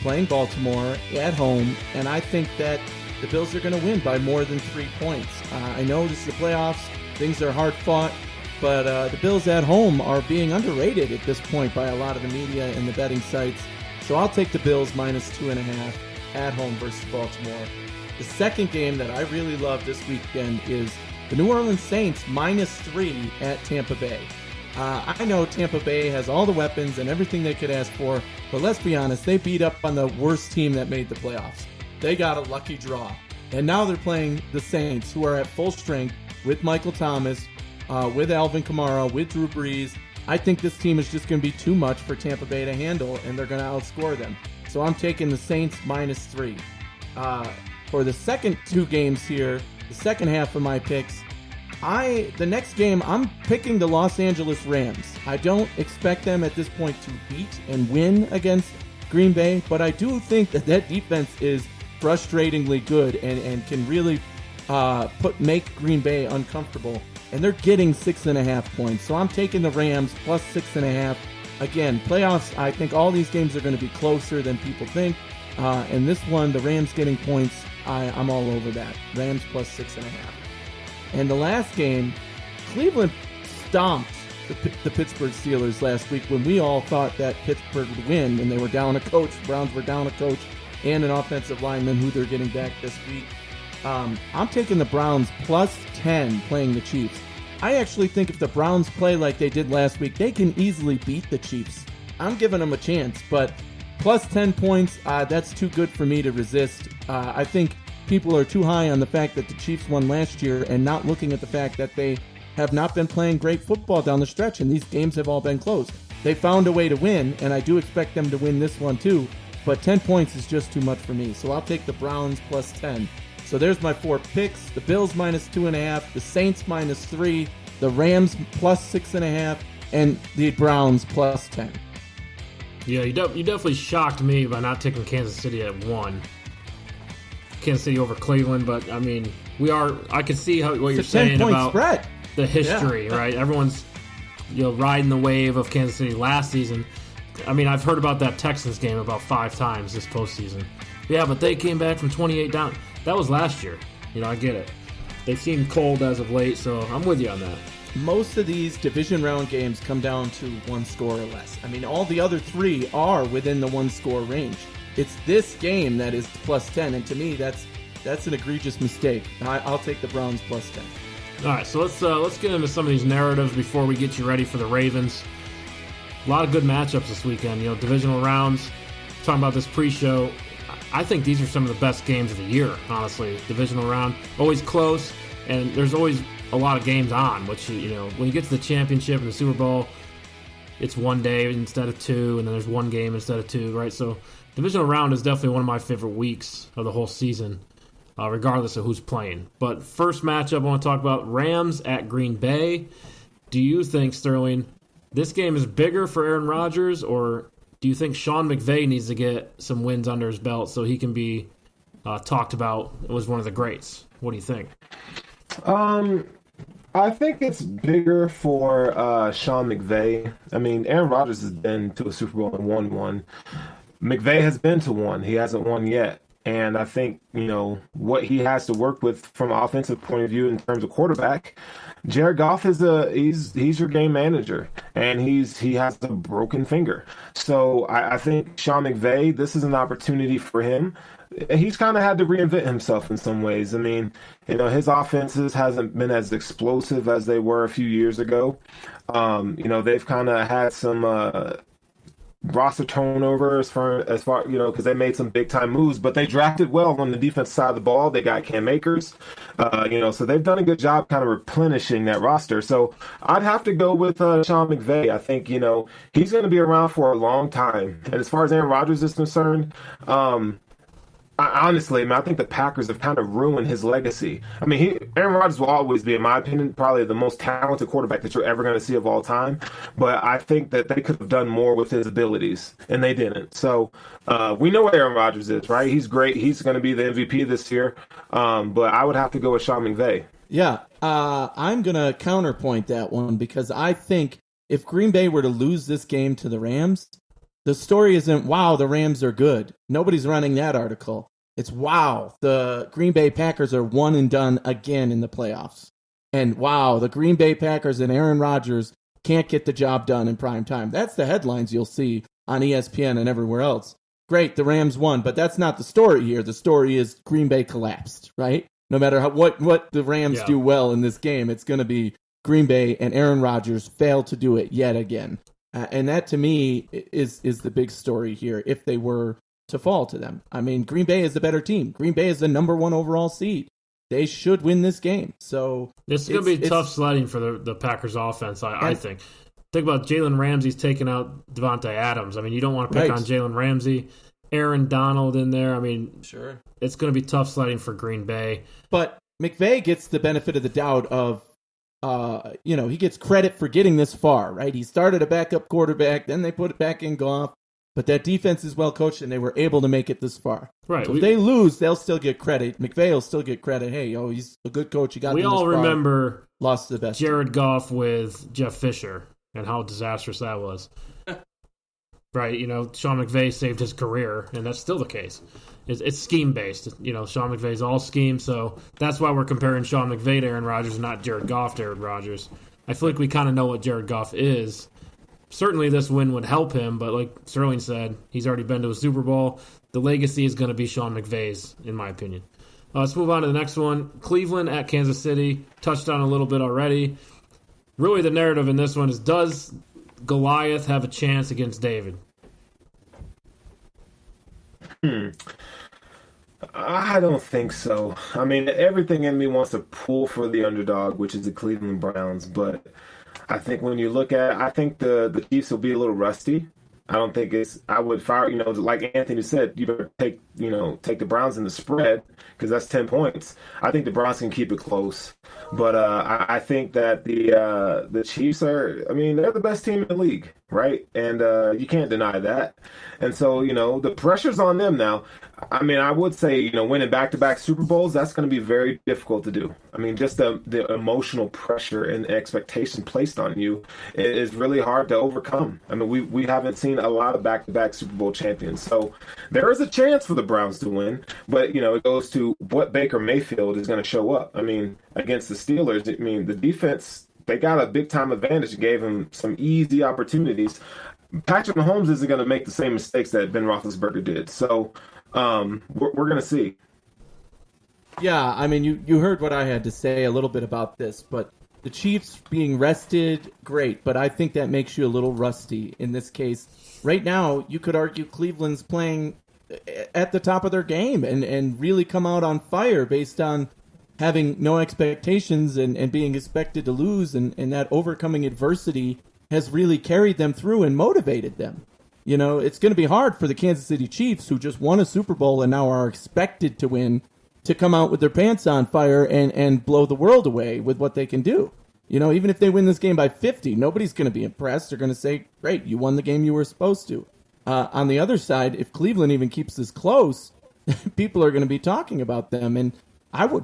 playing Baltimore at home, and I think that the Bills are going to win by more than 3 points. I know this is the playoffs, things are hard fought, but the Bills at home are being underrated at this point by a lot of the media and the betting sites. So I'll take the Bills minus 2.5 at home versus Baltimore. The second game that I really love this weekend is the New Orleans Saints minus 3 at Tampa Bay. I know Tampa Bay has all the weapons and everything they could ask for, but let's be honest, they beat up on the worst team that made the playoffs. They got a lucky draw. And now they're playing the Saints, who are at full strength with Michael Thomas, with Alvin Kamara, with Drew Brees. I think this team is just going to be too much for Tampa Bay to handle, and they're going to outscore them. So I'm taking the Saints minus 3. For the second 2 games here, the second half of my picks, the next game, I'm picking the Los Angeles Rams. I don't expect them at this point to beat and win against Green Bay, but I do think that defense is frustratingly good and can really make Green Bay uncomfortable. And they're getting 6.5 points. So I'm taking the Rams plus 6.5. Again, playoffs, I think all these games are going to be closer than people think. And this one, the Rams getting points, I'm all over that. Rams plus 6.5. And the last game, Cleveland stomped the Pittsburgh Steelers last week when we all thought that Pittsburgh would win, and they were down a coach. Browns were down a coach and an offensive lineman who they're getting back this week. I'm taking the Browns plus 10 playing the Chiefs. I actually think if the Browns play like they did last week, they can easily beat the Chiefs. I'm giving them a chance, but plus 10 points, that's too good for me to resist. I think people are too high on the fact that the Chiefs won last year and not looking at the fact that they have not been playing great football down the stretch, and these games have all been close. They found a way to win, and I do expect them to win this one too. but 10 points is just too much for me. So I'll take the Browns plus 10. So there's my 4 picks. The Bills minus 2.5, the Saints minus 3, the Rams plus 6.5, and the Browns plus 10. Yeah, you definitely shocked me by not taking Kansas City at 1. Kansas City over Cleveland, but I mean, I can see what you're saying about spread. The history, right? Everyone's riding the wave of Kansas City last season. I mean, I've heard about that Texans game about 5 times this postseason. Yeah, but they came back from 28 down. That was last year. I get it. They seem cold as of late, so I'm with you on that. Most of these division round games come down to 1 score or less. I mean, all the other 3 are within the 1 score range. It's this game that is plus 10, and to me, that's an egregious mistake. I'll take the Browns plus 10. All right, so let's get into some of these narratives before we get you ready for the Ravens. A lot of good matchups this weekend. Divisional rounds. Talking about this pre-show, I think these are some of the best games of the year, honestly. Divisional round, always close, and there's always a lot of games on, which, when you get to the championship and the Super Bowl, it's 1 day instead of 2, and then there's 1 game instead of 2, right? So divisional round is definitely one of my favorite weeks of the whole season, regardless of who's playing. But first matchup I want to talk about, Rams at Green Bay. Do you think, Sterling, this game is bigger for Aaron Rodgers, or do you think Sean McVay needs to get some wins under his belt so he can be talked about as one of the greats? What do you think? I think it's bigger for Sean McVay. I mean, Aaron Rodgers has been to a Super Bowl and won one. McVay has been to one. He hasn't won yet. And I think, what he has to work with from an offensive point of view in terms of quarterback, Jared Goff is he's your game manager, and he has a broken finger. So I think Sean McVay, this is an opportunity for him. He's kind of had to reinvent himself in some ways. I mean, his offenses hasn't been as explosive as they were a few years ago. They've kind of had some roster turnover as far because they made some big time moves, but they drafted well on the defense side of the ball. They got Cam Akers, so they've done a good job kind of replenishing that roster. So I'd have to go with Sean McVay. I think he's going to be around for a long time. And as far as Aaron Rodgers is concerned, honestly, I think the Packers have kind of ruined his legacy. I mean, Aaron Rodgers will always be, in my opinion, probably the most talented quarterback that you're ever going to see of all time. But I think that they could have done more with his abilities, and they didn't. So we know what Aaron Rodgers is, right? He's great. He's going to be the MVP this year. But I would have to go with Sean McVay. Yeah, I'm going to counterpoint that one because I think if Green Bay were to lose this game to the Rams, the story isn't, wow, the Rams are good. Nobody's running that article. It's, wow, the Green Bay Packers are one and done again in the playoffs. And, wow, the Green Bay Packers and Aaron Rodgers can't get the job done in prime time. That's the headlines you'll see on ESPN and everywhere else. Great, the Rams won, but that's not the story here. The story is Green Bay collapsed, right? No matter what the Rams do well in this game, it's going to be Green Bay and Aaron Rodgers failed to do it yet again. And that, to me, is the big story here, if they were to fall to them. I mean, Green Bay is the better team. Green Bay is the number 1 overall seed. They should win this game. So this is going to be tough sledding for the Packers offense, I think. Think about Jalen Ramsey's taking out Devontae Adams. I mean, you don't want to pick on Jalen Ramsey. Aaron Donald in there. I mean, sure, it's going to be tough sledding for Green Bay. But McVay gets the benefit of the doubt of, he gets credit for getting this far, right? He started a backup quarterback, then they put it back in Goff, but that defense is well coached, and they were able to make it this far. Right. So if they lose, they'll still get credit. McVay will still get credit. Hey, he's a good coach. He got them this far. We all remember lost to the best Jared Goff with Jeff Fisher and how disastrous that was. Right, Sean McVay saved his career, and that's still the case. It's scheme-based. Sean McVay's all scheme, so that's why we're comparing Sean McVay to Aaron Rodgers and not Jared Goff to Aaron Rodgers. I feel like we kind of know what Jared Goff is. Certainly this win would help him, but like Sterling said, he's already been to a Super Bowl. The legacy is going to be Sean McVay's, in my opinion. Let's move on to the next one. Cleveland at Kansas City. Touched on a little bit already. Really the narrative in this one is, does Goliath have a chance against David? I don't think so. I mean, everything in me wants to pull for the underdog, which is the Cleveland Browns. But I think when you look at it, I think the Chiefs will be a little rusty. I don't think it's. I would fire. Like Anthony said, you better take the Browns in the spread because that's 10 points. I think the Browns can keep it close, but I think that the Chiefs are. I mean, they're the best team in the league, right? And you can't deny that. And so the pressure's on them now. I mean, I would say winning back-to-back Super Bowls, that's going to be very difficult to do. I mean, just the emotional pressure and expectation placed on you is really hard to overcome. I mean, we haven't seen a lot of back-to-back Super Bowl champions, so there is a chance for the Browns to win. But it goes to what Baker Mayfield is going to show up. I mean, against the Steelers, I mean, the defense, they got a big-time advantage and gave him some easy opportunities. Patrick Mahomes isn't going to make the same mistakes that Ben Roethlisberger did. So we're going to see. Yeah, I mean, you heard what I had to say a little bit about this, but the Chiefs being rested, great, but I think that makes you a little rusty in this case. Right now, you could argue Cleveland's playing at the top of their game and really come out on fire based on having no expectations and being expected to lose, and that overcoming adversity has really carried them through and motivated them. It's going to be hard for the Kansas City Chiefs, who just won a Super Bowl and now are expected to win, to come out with their pants on fire and blow the world away with what they can do. Even if they win this game by 50, nobody's going to be impressed. They're going to say, great, you won the game you were supposed to. On the other side, if Cleveland even keeps this close, people are going to be talking about them. And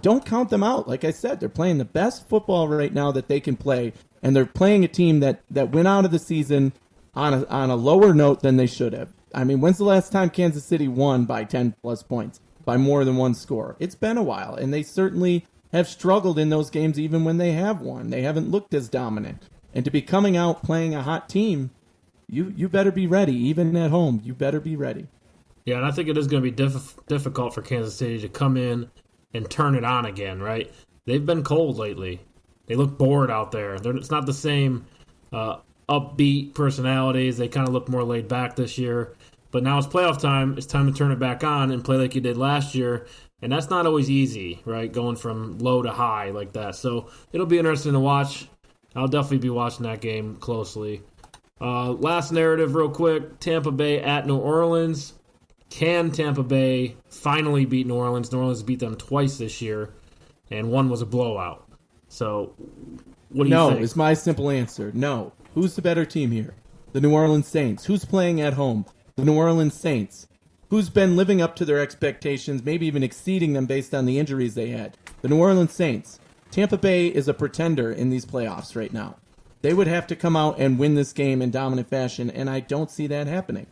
don't count them out. Like I said, they're playing the best football right now that they can play. And they're playing a team that went out of the season on a lower note than they should have. I mean, when's the last time Kansas City won by 10-plus points, by more than one score? It's been a while, and they certainly have struggled in those games even when they have won. They haven't looked as dominant. And to be coming out playing a hot team, you better be ready. Even at home, you better be ready. Yeah, and I think it is going to be difficult for Kansas City to come in and turn it on again, right? They've been cold lately. They look bored out there. It's not the same upbeat personalities. They kind of look more laid back this year. But now it's playoff time. It's time to turn it back on and play like you did last year. And that's not always easy, right? Going from low to high like that. So it'll be interesting to watch. I'll definitely be watching that game closely. Last narrative real quick. Tampa Bay at New Orleans. Can Tampa Bay finally beat New Orleans? New Orleans beat them twice this year, and one was a blowout. So what do you think? No is my simple answer. No. Who's the better team here? The New Orleans Saints. Who's playing at home? The New Orleans Saints. Who's been living up to their expectations, maybe even exceeding them based on the injuries they had? The New Orleans Saints. Tampa Bay is a pretender in these playoffs right now. They would have to come out and win this game in dominant fashion, and I don't see that happening.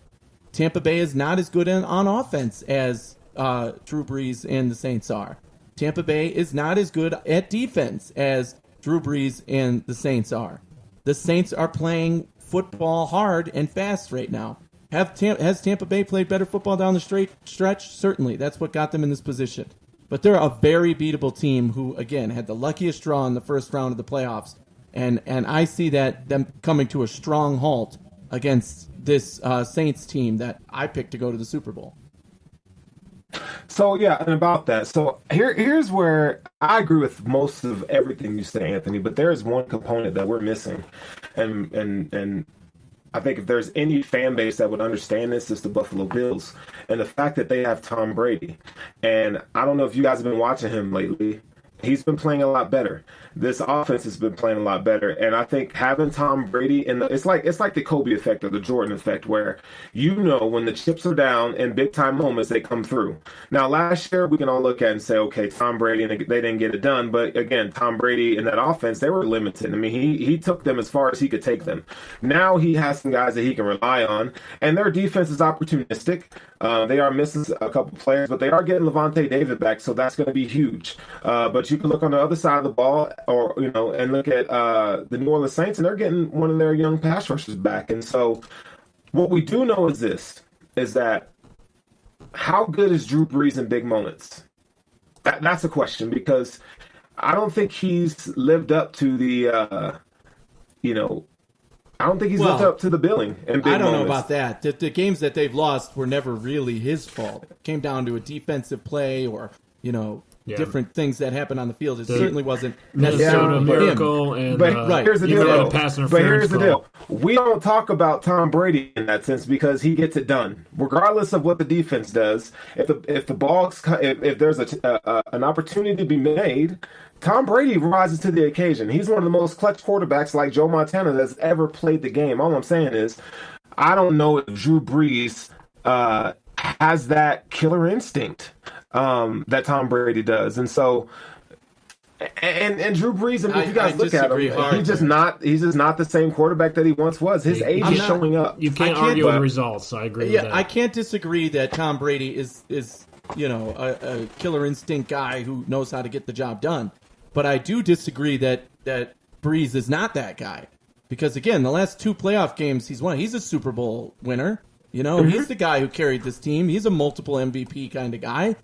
Tampa Bay is not as good on offense as Drew Brees and the Saints are. Tampa Bay is not as good at defense as Drew Brees and the Saints are. The Saints are playing football hard and fast right now. Has Tampa Bay played better football down the stretch? Certainly. That's what got them in this position. But they're a very beatable team who, again, had the luckiest draw in the first round of the playoffs. And I see that them coming to a strong halt against this Saints team that I picked to go to the Super Bowl. So, yeah, and about that. So here's where I agree with most of everything you say, Anthony, but there is one component that we're missing. And I think if there's any fan base that would understand this, it's the Buffalo Bills. And the fact that they have Tom Brady. And I don't know if you guys have been watching him lately. He's been playing a lot better. This offense has been playing a lot better. And I think having Tom Brady it's like the Kobe effect or the Jordan effect, where when the chips are down in big time moments, they come through. Now, last year we can all look at it and say, okay, Tom Brady, and they didn't get it done. But again, Tom Brady and that offense, they were limited. I mean, he took them as far as he could take them. Now he has some guys that he can rely on, and their defense is opportunistic. They are missing a couple players, but they are getting Levante David back, so that's going to be huge. But you can look on the other side of the ball, and look at the New Orleans Saints, and they're getting one of their young pass rushers back. And so what we do know is that how good is Drew Brees in big moments? That's a question, because I don't think he's lived up to the, I don't think he's lived up to the billing in big moments. I don't know about that. The games that they've lost were never really his fault. It came down to a defensive play or, different things that happen on the field. It certainly wasn't Minnesota necessarily Miracle him. and but here's the deal. But here's the deal. We don't talk about Tom Brady in that sense because he gets it done, regardless of what the defense does. If the ball, if there's an opportunity to be made, Tom Brady rises to the occasion. He's one of the most clutch quarterbacks like Joe Montana that's ever played the game. All I'm saying is, I don't know if Drew Brees has that killer instinct that Tom Brady does, and so and Drew Brees. I mean, if you guys look at him, he's just not the same quarterback that he once was. His age is showing up. You can't argue with results. I agree. Yeah, with that. I can't disagree that Tom Brady is a killer instinct guy who knows how to get the job done. But I do disagree that Brees is not that guy. Because, again, the last 2 playoff games he's won, he's a Super Bowl winner. He's the guy who carried this team. He's a multiple MVP kind of guy.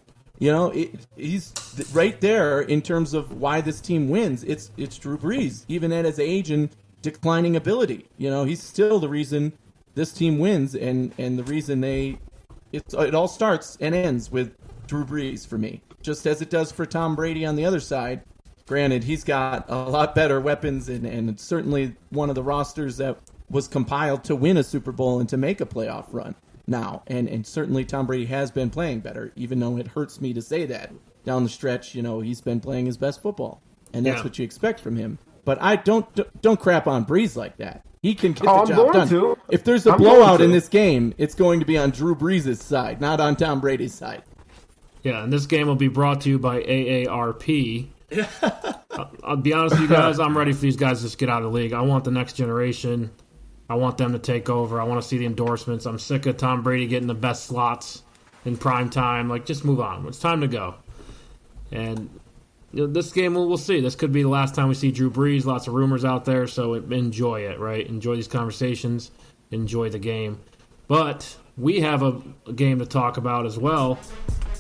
He's right there in terms of why this team wins. It's Drew Brees, even at his age and declining ability. He's still the reason this team wins and the reason it all starts and ends with Drew Brees for me, just as it does for Tom Brady on the other side. Granted, he's got a lot better weapons and it's certainly one of the rosters that was compiled to win a Super Bowl and to make a playoff run now. And certainly Tom Brady has been playing better, even though it hurts me to say that. Down the stretch, he's been playing his best football. And that's what you expect from him. But I don't crap on Brees like that. He can get the job done. If there's a blowout in this game, it's going to be on Drew Brees' side, not on Tom Brady's side. Yeah, and this game will be brought to you by AARP. I'll be honest with you guys, I'm ready for these guys to just get out of the league. I want the next generation. I want them to take over. I want to see the endorsements. I'm sick of Tom Brady getting the best slots in prime time. Just move on. It's time to go. And this game, we'll see. This could be the last time we see Drew Brees. Lots of rumors out there, so enjoy it, right? Enjoy these conversations. Enjoy the game. But we have a game to talk about as well.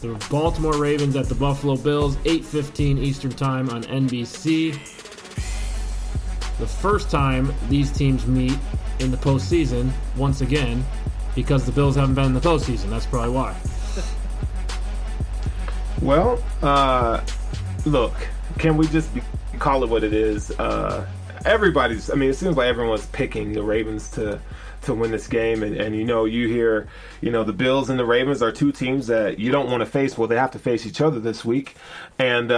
The Baltimore Ravens at the Buffalo Bills, 8:15 Eastern Time on NBC. The first time these teams meet in the postseason, once again, because the Bills haven't been in the postseason. That's probably why. Well, look, can we just call it what it is? It seems like everyone's picking the Ravens to win this game, and you hear, the Bills and the Ravens are 2 teams that you don't want to face. Well, they have to face each other this week, and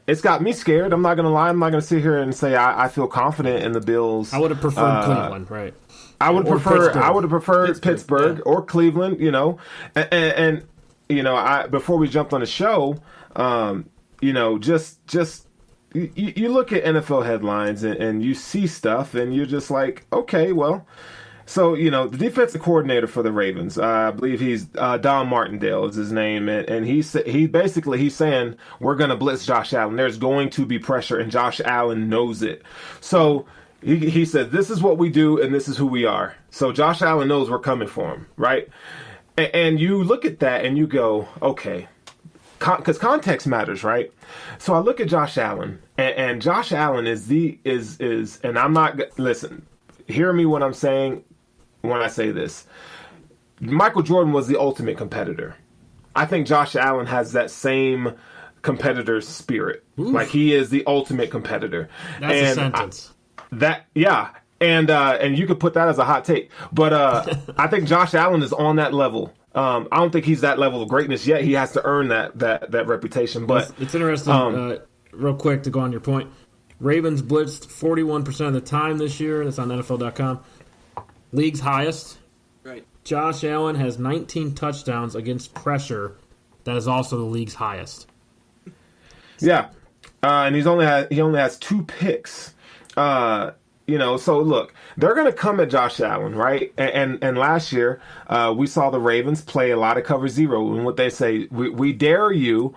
it's got me scared. I'm not going to lie. I'm not going to sit here and say I feel confident in the Bills. I would have preferred Cleveland, right? I would have preferred Pittsburgh or Cleveland. And before we jumped on the show, just. You look at NFL headlines and you see stuff and you're just like, okay, well, so, the defensive coordinator for the Ravens, I believe he's Don Martindale is his name. And he's saying we're going to blitz Josh Allen. There's going to be pressure and Josh Allen knows it. So he said, this is what we do and this is who we are. So Josh Allen knows we're coming for him, right? And you look at that and you go, okay, because context matters, right? So I look at Josh Allen, and Josh Allen is and I'm not, listen, hear me when I'm saying, when I say this. Michael Jordan was the ultimate competitor. I think Josh Allen has that same competitor spirit. Oof. Like he is the ultimate competitor. That's a sentence. And you could put that as a hot take. But I think Josh Allen is on that level. I don't think he's that level of greatness yet. He has to earn that reputation. But it's interesting, real quick, to go on your point. Ravens blitzed 41% of the time this year. That's on NFL.com. League's highest. Right. Josh Allen has 19 touchdowns against pressure. That is also the league's highest. Yeah. And he only has 2 picks. So look, they're going to come at Josh Allen, right? And last year, we saw the Ravens play a lot of cover 0. And what they say, we dare you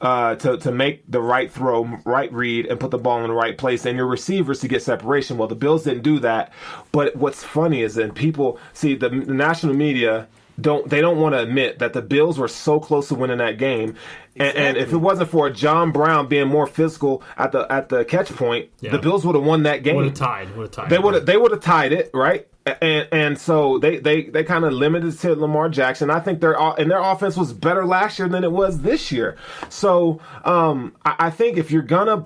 to make the right throw, right read, and put the ball in the right place, and your receivers to get separation. Well, the Bills didn't do that. But what's funny is that people see the national media don't want to admit that the Bills were so close to winning that game. Exactly. And if it wasn't for John Brown being more physical at the catch point, the Bills would have won that game. Would have tied. They would have tied it, right? And so they kind of limited to Lamar Jackson. I think their offense was better last year than it was this year. So I think if you're gonna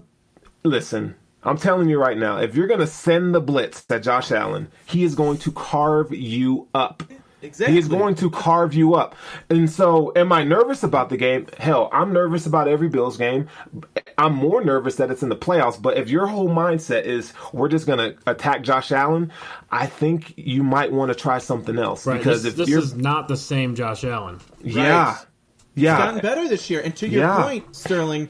listen, I'm telling you right now, if you're gonna send the blitz at Josh Allen, he is going to carve you up. Exactly. He's going to carve you up. And so, am I nervous about the game? Hell, I'm nervous about every Bills game. I'm more nervous that it's in the playoffs. But if your whole mindset is we're just going to attack Josh Allen, I think you might want to try something else. Right. Because this is not the same Josh Allen. Yeah. Right. Yeah. He's gotten better this year. And to your point, Sterling,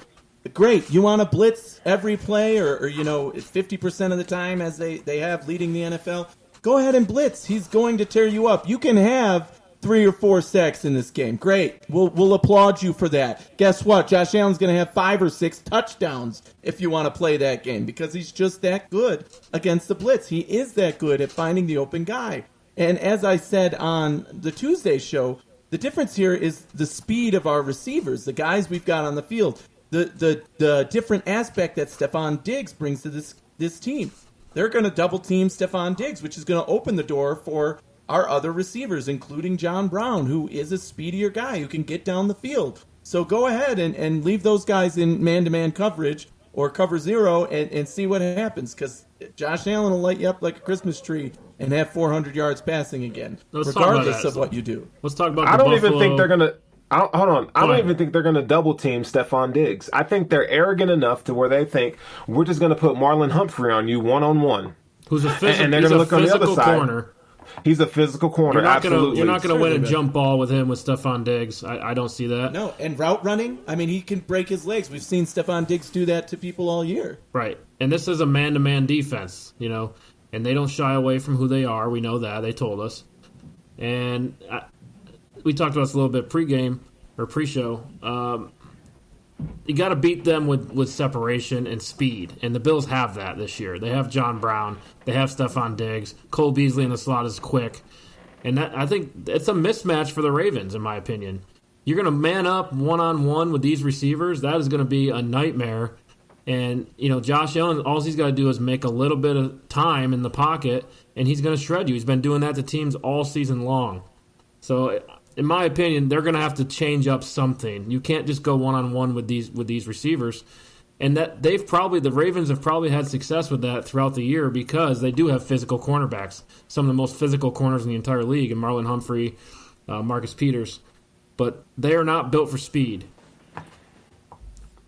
great. You want to blitz every play or 50% of the time as they have leading the NFL? Go ahead and blitz. He's going to tear you up. You can have 3 or 4 sacks in this game. Great. We'll applaud you for that. Guess what? Josh Allen's going to have 5 or 6 touchdowns if you want to play that game because he's just that good against the blitz. He is that good at finding the open guy. And as I said on the Tuesday show, the difference here is the speed of our receivers, the guys we've got on the field, the different aspect that Stephon Diggs brings to this team. They're going to double team Stephon Diggs, which is going to open the door for our other receivers, including John Brown, who is a speedier guy who can get down the field. So go ahead and leave those guys in man-to-man coverage or cover zero and see what happens, because Josh Allen will light you up like a Christmas tree and have 400 yards passing again, regardless of what you do. Let's talk about I don't Buffalo. even think they're going to... Hold on. I don't even think they're going to double team Stephon Diggs. I think they're arrogant enough to where they think we're just going to put Marlon Humphrey on you one-on-one. Who's a physical, and they're going to look on the other side. Corner. He's a physical corner. Absolutely. You're not going to win a jump ball with him with Stephon Diggs. I don't see that. No, and route running, I mean, he can break his legs. We've seen Stephon Diggs do that to people all year. Right. And this is a man-to-man defense, and they don't shy away from who they are. We know that. They told us. And we talked about this a little bit pregame or pre-show. You got to beat them with separation and speed, and the Bills have that this year. They have John Brown, they have Stephon Diggs, Cole Beasley in the slot is quick, and I think it's a mismatch for the Ravens, in my opinion. You're going to man up one-on-one with these receivers. That is going to be a nightmare. And Josh Allen, all he's got to do is make a little bit of time in the pocket, and he's going to shred you. He's been doing that to teams all season long. So, in my opinion, they're going to have to change up something. You can't just go one-on-one with these receivers. And that the Ravens have probably had success with that throughout the year because they do have physical cornerbacks, some of the most physical corners in the entire league, and Marlon Humphrey, Marcus Peters. But they are not built for speed.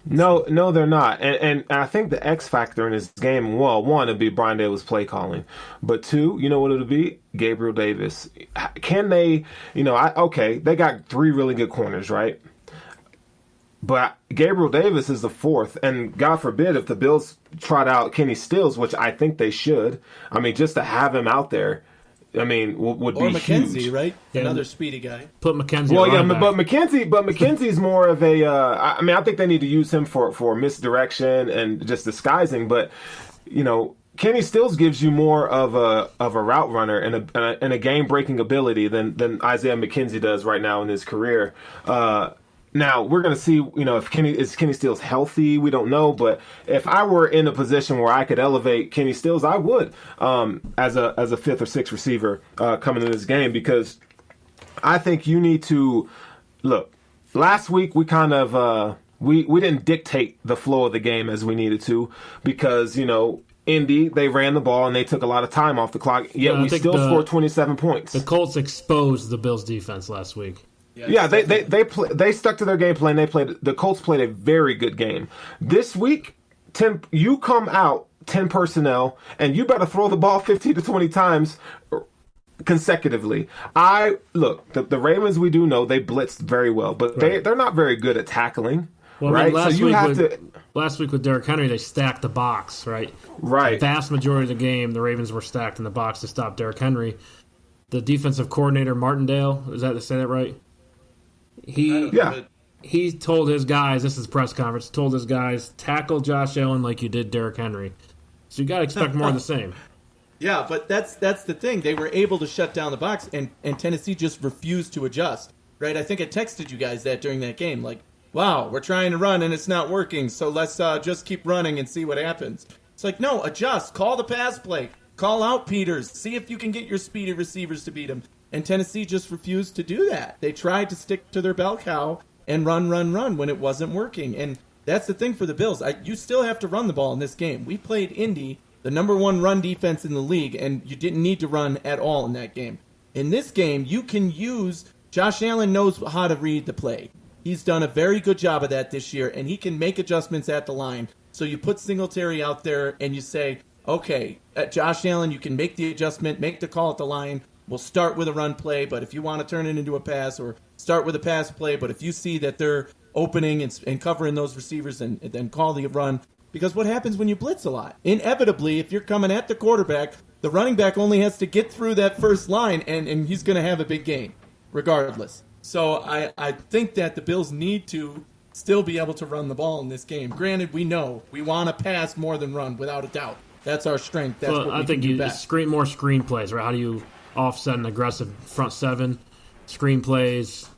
No, they're not. And I think the X factor in this game, well, one, it'd be Brian Daboll's play calling. But two, you know what it'll be? Gabriel Davis. Can they, they got 3 really good corners, right? But Gabriel Davis is the 4th. And God forbid if the Bills trot out Kenny Stills, which I think they should. I mean, just to have him out there, would be McKenzie, huge. right? Yeah. Another speedy guy. Put McKenzie. Well, yeah, but McKenzie's more of a. I think they need to use him for misdirection and just disguising. But Kenny Stills gives you more of a route runner and a game breaking ability than Isaiah McKenzie does right now in his career. Now we're going to see, if Kenny Stills healthy, we don't know. But if I were in a position where I could elevate Kenny Stills, I would as a 5th or 6th receiver coming into this game, because I think you need to look. Last week we kind of we didn't dictate the flow of the game as we needed to because Indy, they ran the ball and they took a lot of time off the clock. Yet we still scored 27 points. The Colts exposed the Bills' defense last week. Yeah, they stuck to their game plan. The Colts played a very good game. This week, you come out 10 personnel and you better throw the ball 15 to 20 times consecutively. The Ravens, we do know they blitzed very well, but they're not very good at tackling. Well, right? Last week with Derrick Henry, they stacked the box, right? Right. The vast majority of the game, the Ravens were stacked in the box to stop Derrick Henry. The defensive coordinator, Martindale, say that right? He told his guys, this is press conference, told his guys, tackle Josh Allen like you did Derrick Henry. So you got to expect more of the same. Yeah, but that's the thing. They were able to shut down the box, and Tennessee just refused to adjust. Right? I think I texted you guys that during that game. Like, wow, we're trying to run and it's not working, so let's just keep running and see what happens. It's like, no, adjust. Call the pass play. Call out Peters. See if you can get your speedy receivers to beat him. And Tennessee just refused to do that. They tried to stick to their bell cow and run when it wasn't working. And that's the thing for the Bills. You still have to run the ball in this game. We played Indy, the number one run defense in the league, and you didn't need to run at all in that game. In this game, you can use – Josh Allen knows how to read the play. He's done a very good job of that this year, and he can make adjustments at the line. So you put Singletary out there and you say, okay, Josh Allen, you can make the adjustment, make the call at the line. We'll start with a run play, but if you want to turn it into a pass, or start with a pass play, but if you see that they're opening and covering those receivers, and then call the run. Because what happens when you blitz a lot? Inevitably, if you're coming at the quarterback, the running back only has to get through that first line, and he's going to have a big game, regardless. So I think that the Bills need to still be able to run the ball in this game. Granted, we know we want to pass more than run, without a doubt. That's our strength. That's what we can do best. More screen plays, right? How do you offset an aggressive front seven, screen plays,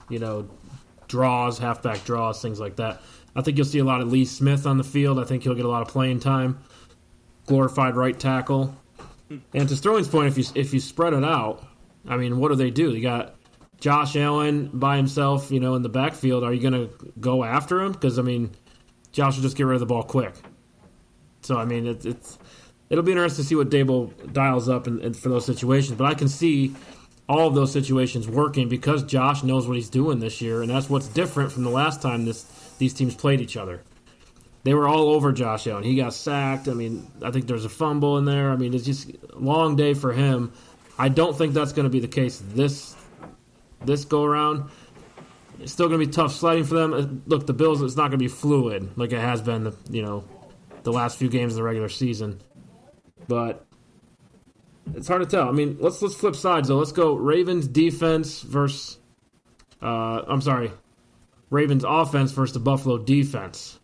draws, halfback draws, things like that. I think you'll see a lot of Lee Smith on the field. I think he'll get a lot of playing time. Glorified right tackle. And to Sterling's point, if you spread it out, I mean, what do? You got Josh Allen by himself, in the backfield. Are you going to go after him? Because, I mean, Josh will just get rid of the ball quick. So, I mean, it'll be interesting to see what Dable dials up and for those situations. But I can see all of those situations working because Josh knows what he's doing this year, and that's what's different from the last time these teams played each other. They were all over Josh Allen. He got sacked. I mean, I think there's a fumble in there. I mean, it's just a long day for him. I don't think that's going to be the case this go-around. It's still going to be tough sledding for them. Look, the Bills, it's not going to be fluid like it has been, the last few games of the regular season. But it's hard to tell. I mean, let's flip sides, though. Let's go Ravens defense versus Ravens offense versus the Buffalo defense.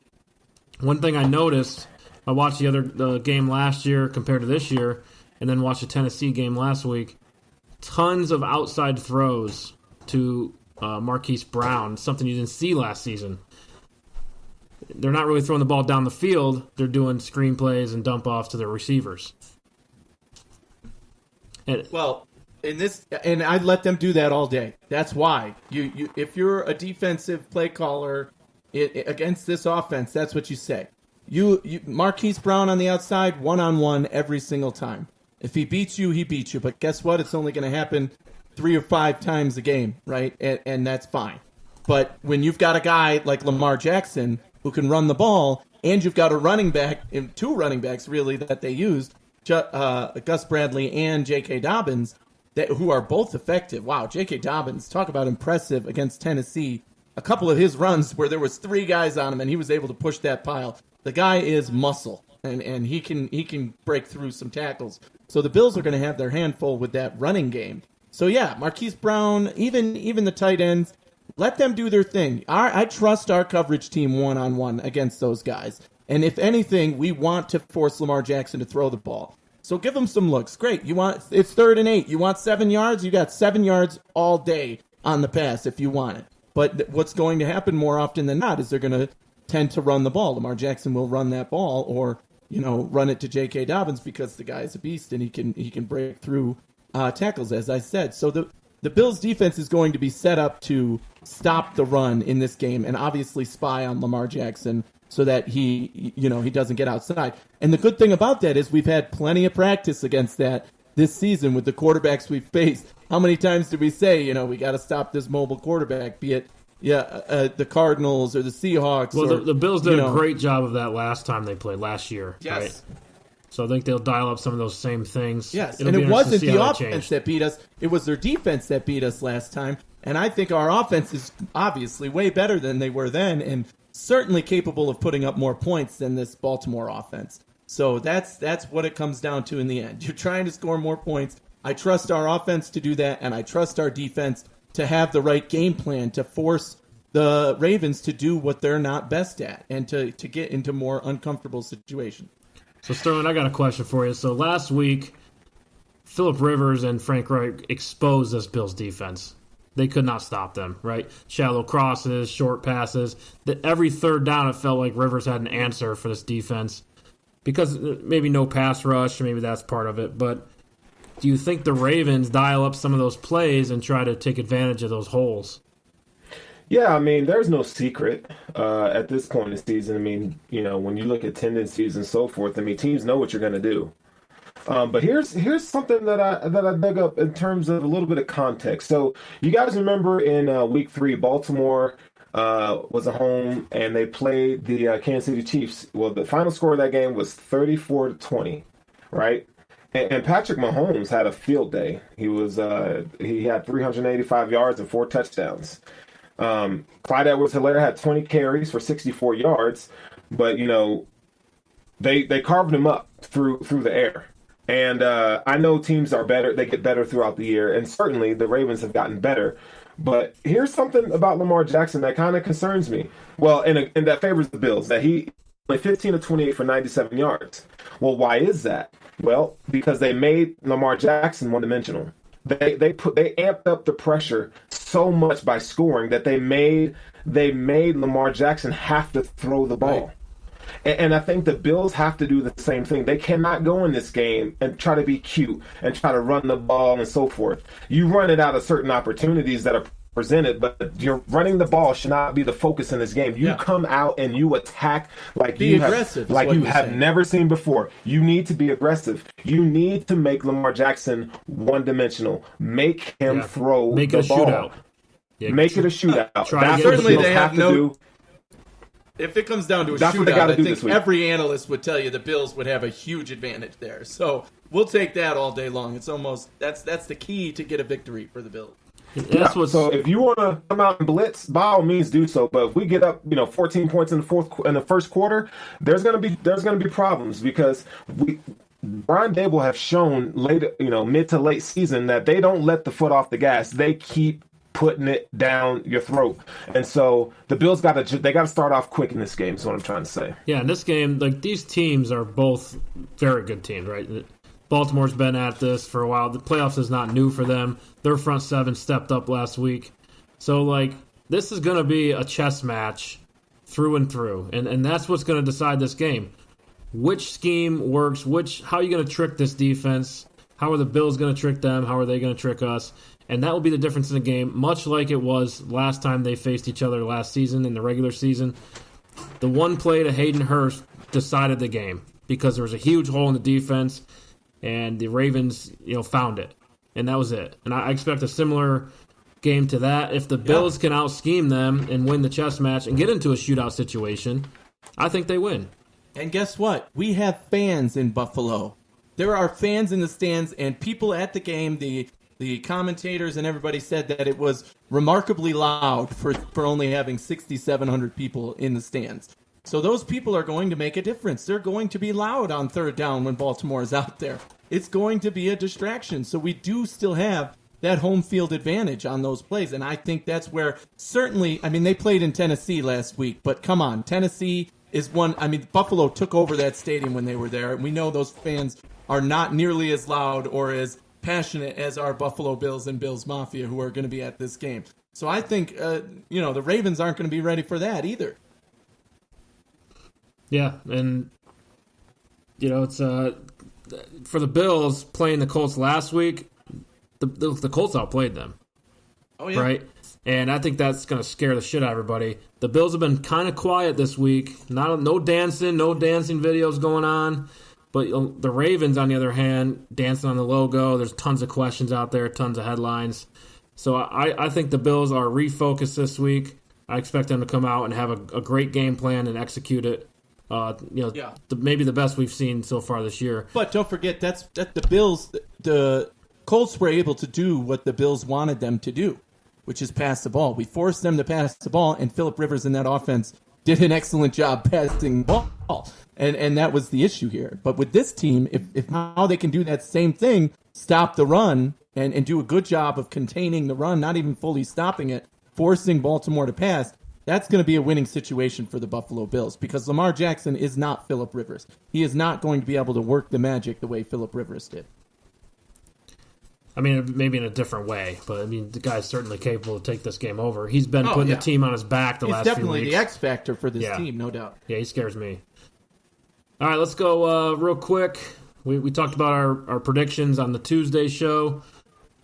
One thing I noticed, I watched the game last year compared to this year, and then watched the Tennessee game last week. Tons of outside throws to Marquise Brown, something you didn't see last season. They're not really throwing the ball down the field. They're doing screen plays and dump offs to their receivers. And I'd let them do that all day. That's why you if you're a defensive play caller against this offense, that's what you say. You Marquise Brown on the outside, 1-on-1 every single time. If he beats you, he beats you. But guess what? It's only going to happen 3 or 5 times a game, right? And that's fine. But when you've got a guy like Lamar Jackson who can run the ball, and you've got a running back, and 2 running backs really that they used, Gus Bradley and J.K. Dobbins, who are both effective. Wow, J.K. Dobbins, talk about impressive against Tennessee. A couple of his runs where there was 3 guys on him, and he was able to push that pile. The guy is muscle, and he can break through some tackles. So the Bills are going to have their handful with that running game. So yeah, Marquise Brown, even the tight ends, let them do their thing. I trust our coverage team 1-on-1 against those guys. And if anything, we want to force Lamar Jackson to throw the ball. So give him some looks. Great. It's 3rd and 8. You want 7 yards? You got 7 yards all day on the pass if you want it. But what's going to happen more often than not is they're going to tend to run the ball. Lamar Jackson will run that ball or, run it to J.K. Dobbins because the guy is a beast and he can break through tackles, as I said. So the Bills' defense is going to be set up to stop the run in this game and obviously spy on Lamar Jackson so that he doesn't get outside. And the good thing about that is we've had plenty of practice against that this season with the quarterbacks we've faced. How many times did we say, we got to stop this mobile quarterback, be it the Cardinals or the Seahawks? Well, the Bills did a great job of that last time they played, last year. Yes. Right? So I think they'll dial up some of those same things. Yes, and it wasn't the offense that beat us. It was their defense that beat us last time. And I think our offense is obviously way better than they were then and certainly capable of putting up more points than this Baltimore offense. So that's what it comes down to in the end. You're trying to score more points. I trust our offense to do that, and I trust our defense to have the right game plan to force the Ravens to do what they're not best at and to get into more uncomfortable situations. So, Sterling, I got a question for you. So last week, Phillip Rivers and Frank Reich exposed this Bills defense. They could not stop them, right? Shallow crosses, short passes. Every third down, it felt like Rivers had an answer for this defense. because maybe no pass rush, maybe that's part of it, but do you think the Ravens dial up some of those plays and try to take advantage of those holes? Yeah, I mean, there's no secret at this point in the season. I mean, when you look at tendencies and so forth, I mean, teams know what you're going to do. But here's something that I dug up in terms of a little bit of context. So you guys remember in Week 3, Baltimore was at home and they played the Kansas City Chiefs. Well, the final score of that game was 34-20, right? And Patrick Mahomes had a field day. He had 385 yards and 4 touchdowns. Clyde Edwards-Helaire had 20 carries for 64 yards, but they carved him up through the air. And I know teams are better; they get better throughout the year, and certainly the Ravens have gotten better. But here's something about Lamar Jackson that kind of concerns me. Well, and that favors the Bills, that he only 15 of 28 for 97 yards. Well, why is that? Well, because they made Lamar Jackson one-dimensional. They amped up the pressure so much by scoring that they made Lamar Jackson have to throw the ball. Right. And I think the Bills have to do the same thing. They cannot go in this game and try to be cute and try to run the ball and so forth. You run it out of certain opportunities that are presented, but you're running the ball should not be the focus in this game. You come out and you attack like you have never seen before. You need to be aggressive. You need to make Lamar Jackson one-dimensional. Make him throw the ball. Shootout. Yeah, make it a shootout. That's certainly they have to do. If it comes down to a shootout, I think every analyst would tell you the Bills would have a huge advantage there. So we'll take that all day long. It's almost that's the key to get a victory for the Bills. So if you want to come out and blitz, by all means do so. But if we get up, 14 points in the first quarter, there's gonna be problems because Brian Dable have shown mid to late season that they don't let the foot off the gas. They keep putting it down your throat. And so the Bills got to start off quick in this game is what I'm trying to say. Yeah, in this game, these teams are both very good teams, right? Baltimore's been at this for a while. The playoffs is not new for them. Their front seven stepped up last week. So, this is going to be a chess match through and through. And that's what's going to decide this game. Which scheme works? How are you going to trick this defense? How are the Bills going to trick them? How are they going to trick us? And that will be the difference in the game, much like it was last time they faced each other last season in the regular season. The one play to Hayden Hurst decided the game because there was a huge hole in the defense, and the Ravens, found it. And that was it. And I expect a similar game to that. If the Bills can out-scheme them and win the chess match and get into a shootout situation, I think they win. And guess what? We have fans in Buffalo. There are fans in the stands and people at the game. The commentators and everybody said that it was remarkably loud for only having 6,700 people in the stands. So those people are going to make a difference. They're going to be loud on third down when Baltimore is out there. It's going to be a distraction. So we do still have that home field advantage on those plays. And I think that's where certainly, they played in Tennessee last week, but come on, Tennessee is one. Buffalo took over that stadium when they were there. And we know those fans are not nearly as loud or as passionate as our Buffalo Bills and Bills Mafia who are going to be at this game. So I think, the Ravens aren't going to be ready for that either. Yeah, and, it's for the Bills playing the Colts last week, the Colts outplayed them. Oh, yeah. Right? And I think that's going to scare the shit out of everybody. The Bills have been kind of quiet this week. No dancing videos going on. But the Ravens, on the other hand, dancing on the logo. There's tons of questions out there, tons of headlines. So I think the Bills are refocused this week. I expect them to come out and have a great game plan and execute it. Maybe the best we've seen so far this year. But don't forget, that the Bills, the Colts were able to do what the Bills wanted them to do, which is pass the ball. We forced them to pass the ball, and Phillip Rivers in that offense did an excellent job passing the ball. And that was the issue here. But with this team, if how they can do that same thing, stop the run and do a good job of containing the run, not even fully stopping it, forcing Baltimore to pass, that's going to be a winning situation for the Buffalo Bills because Lamar Jackson is not Phillip Rivers. He is not going to be able to work the magic the way Phillip Rivers did. Maybe in a different way, but the guy's certainly capable to take this game over. He's been putting the team on his back last few weeks. He's definitely the X factor for this team, no doubt. Yeah, he scares me. All right, let's go real quick. We talked about our predictions on the Tuesday show.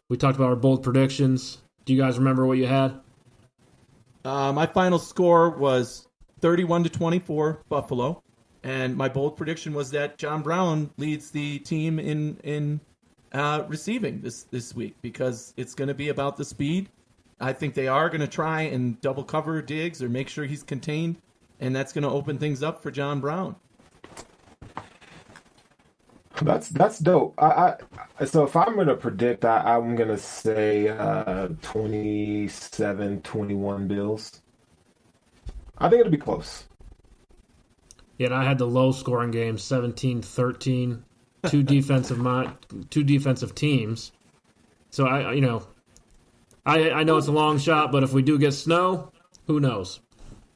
We talked about our bold predictions. Do you guys remember what you had? My final score was 31-24 Buffalo, and my bold prediction was that John Brown leads the team in receiving this week because it's going to be about the speed. I think they are going to try and double cover Diggs or make sure he's contained, and that's going to open things up for John Brown. That's dope. So if I'm gonna predict, I'm gonna say 27-21 Bills. I think it'll be close. Yeah, and I had the low scoring game, 17-13, two defensive teams. So I know it's a long shot, but if we do get snow, who knows?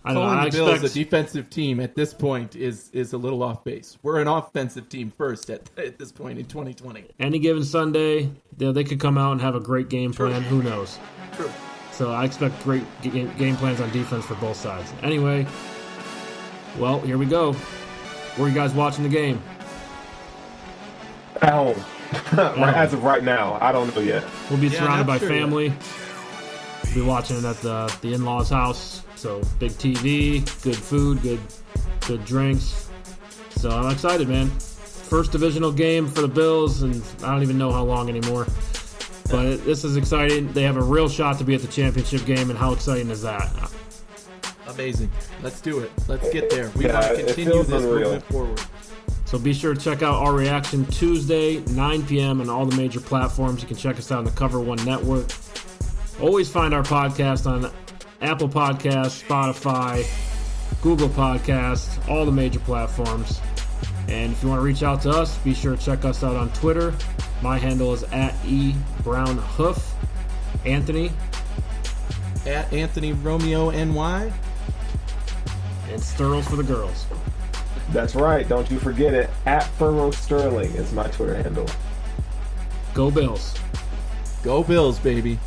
I don't know. I Bills, expect a defensive team at this point is a little off base. We're an offensive team first at this point in 2020. Any given Sunday, they could come out and have a great game plan. Who knows? True. So I expect great game plans on defense for both sides. Anyway, well, here we go. Where are you guys watching the game? At home. As of right now, I don't know yet. We'll be surrounded by sure family. We'll be watching it at the in-laws' house. So big TV, good food, good drinks. So I'm excited, man. First divisional game for the Bills, and I don't even know how long anymore. But this is exciting. They have a real shot to be at the championship game, and how exciting is that? Amazing. Let's do it. Let's get there. We Yeah, want to it continue feels this unreal. movement forward. So be sure to check out our reaction Tuesday, 9 p.m. on all the major platforms. You can check us out on the Cover One Network. Always find our podcast on Apple Podcasts, Spotify, Google Podcasts, all the major platforms. And if you want to reach out to us, be sure to check us out on Twitter. My handle is @ebrownhoof. Anthony. @AnthonyRomeoNY. And Sterls for the girls. That's right. Don't you forget it. @FurrowSterling is my Twitter handle. Go Bills. Go Bills, baby.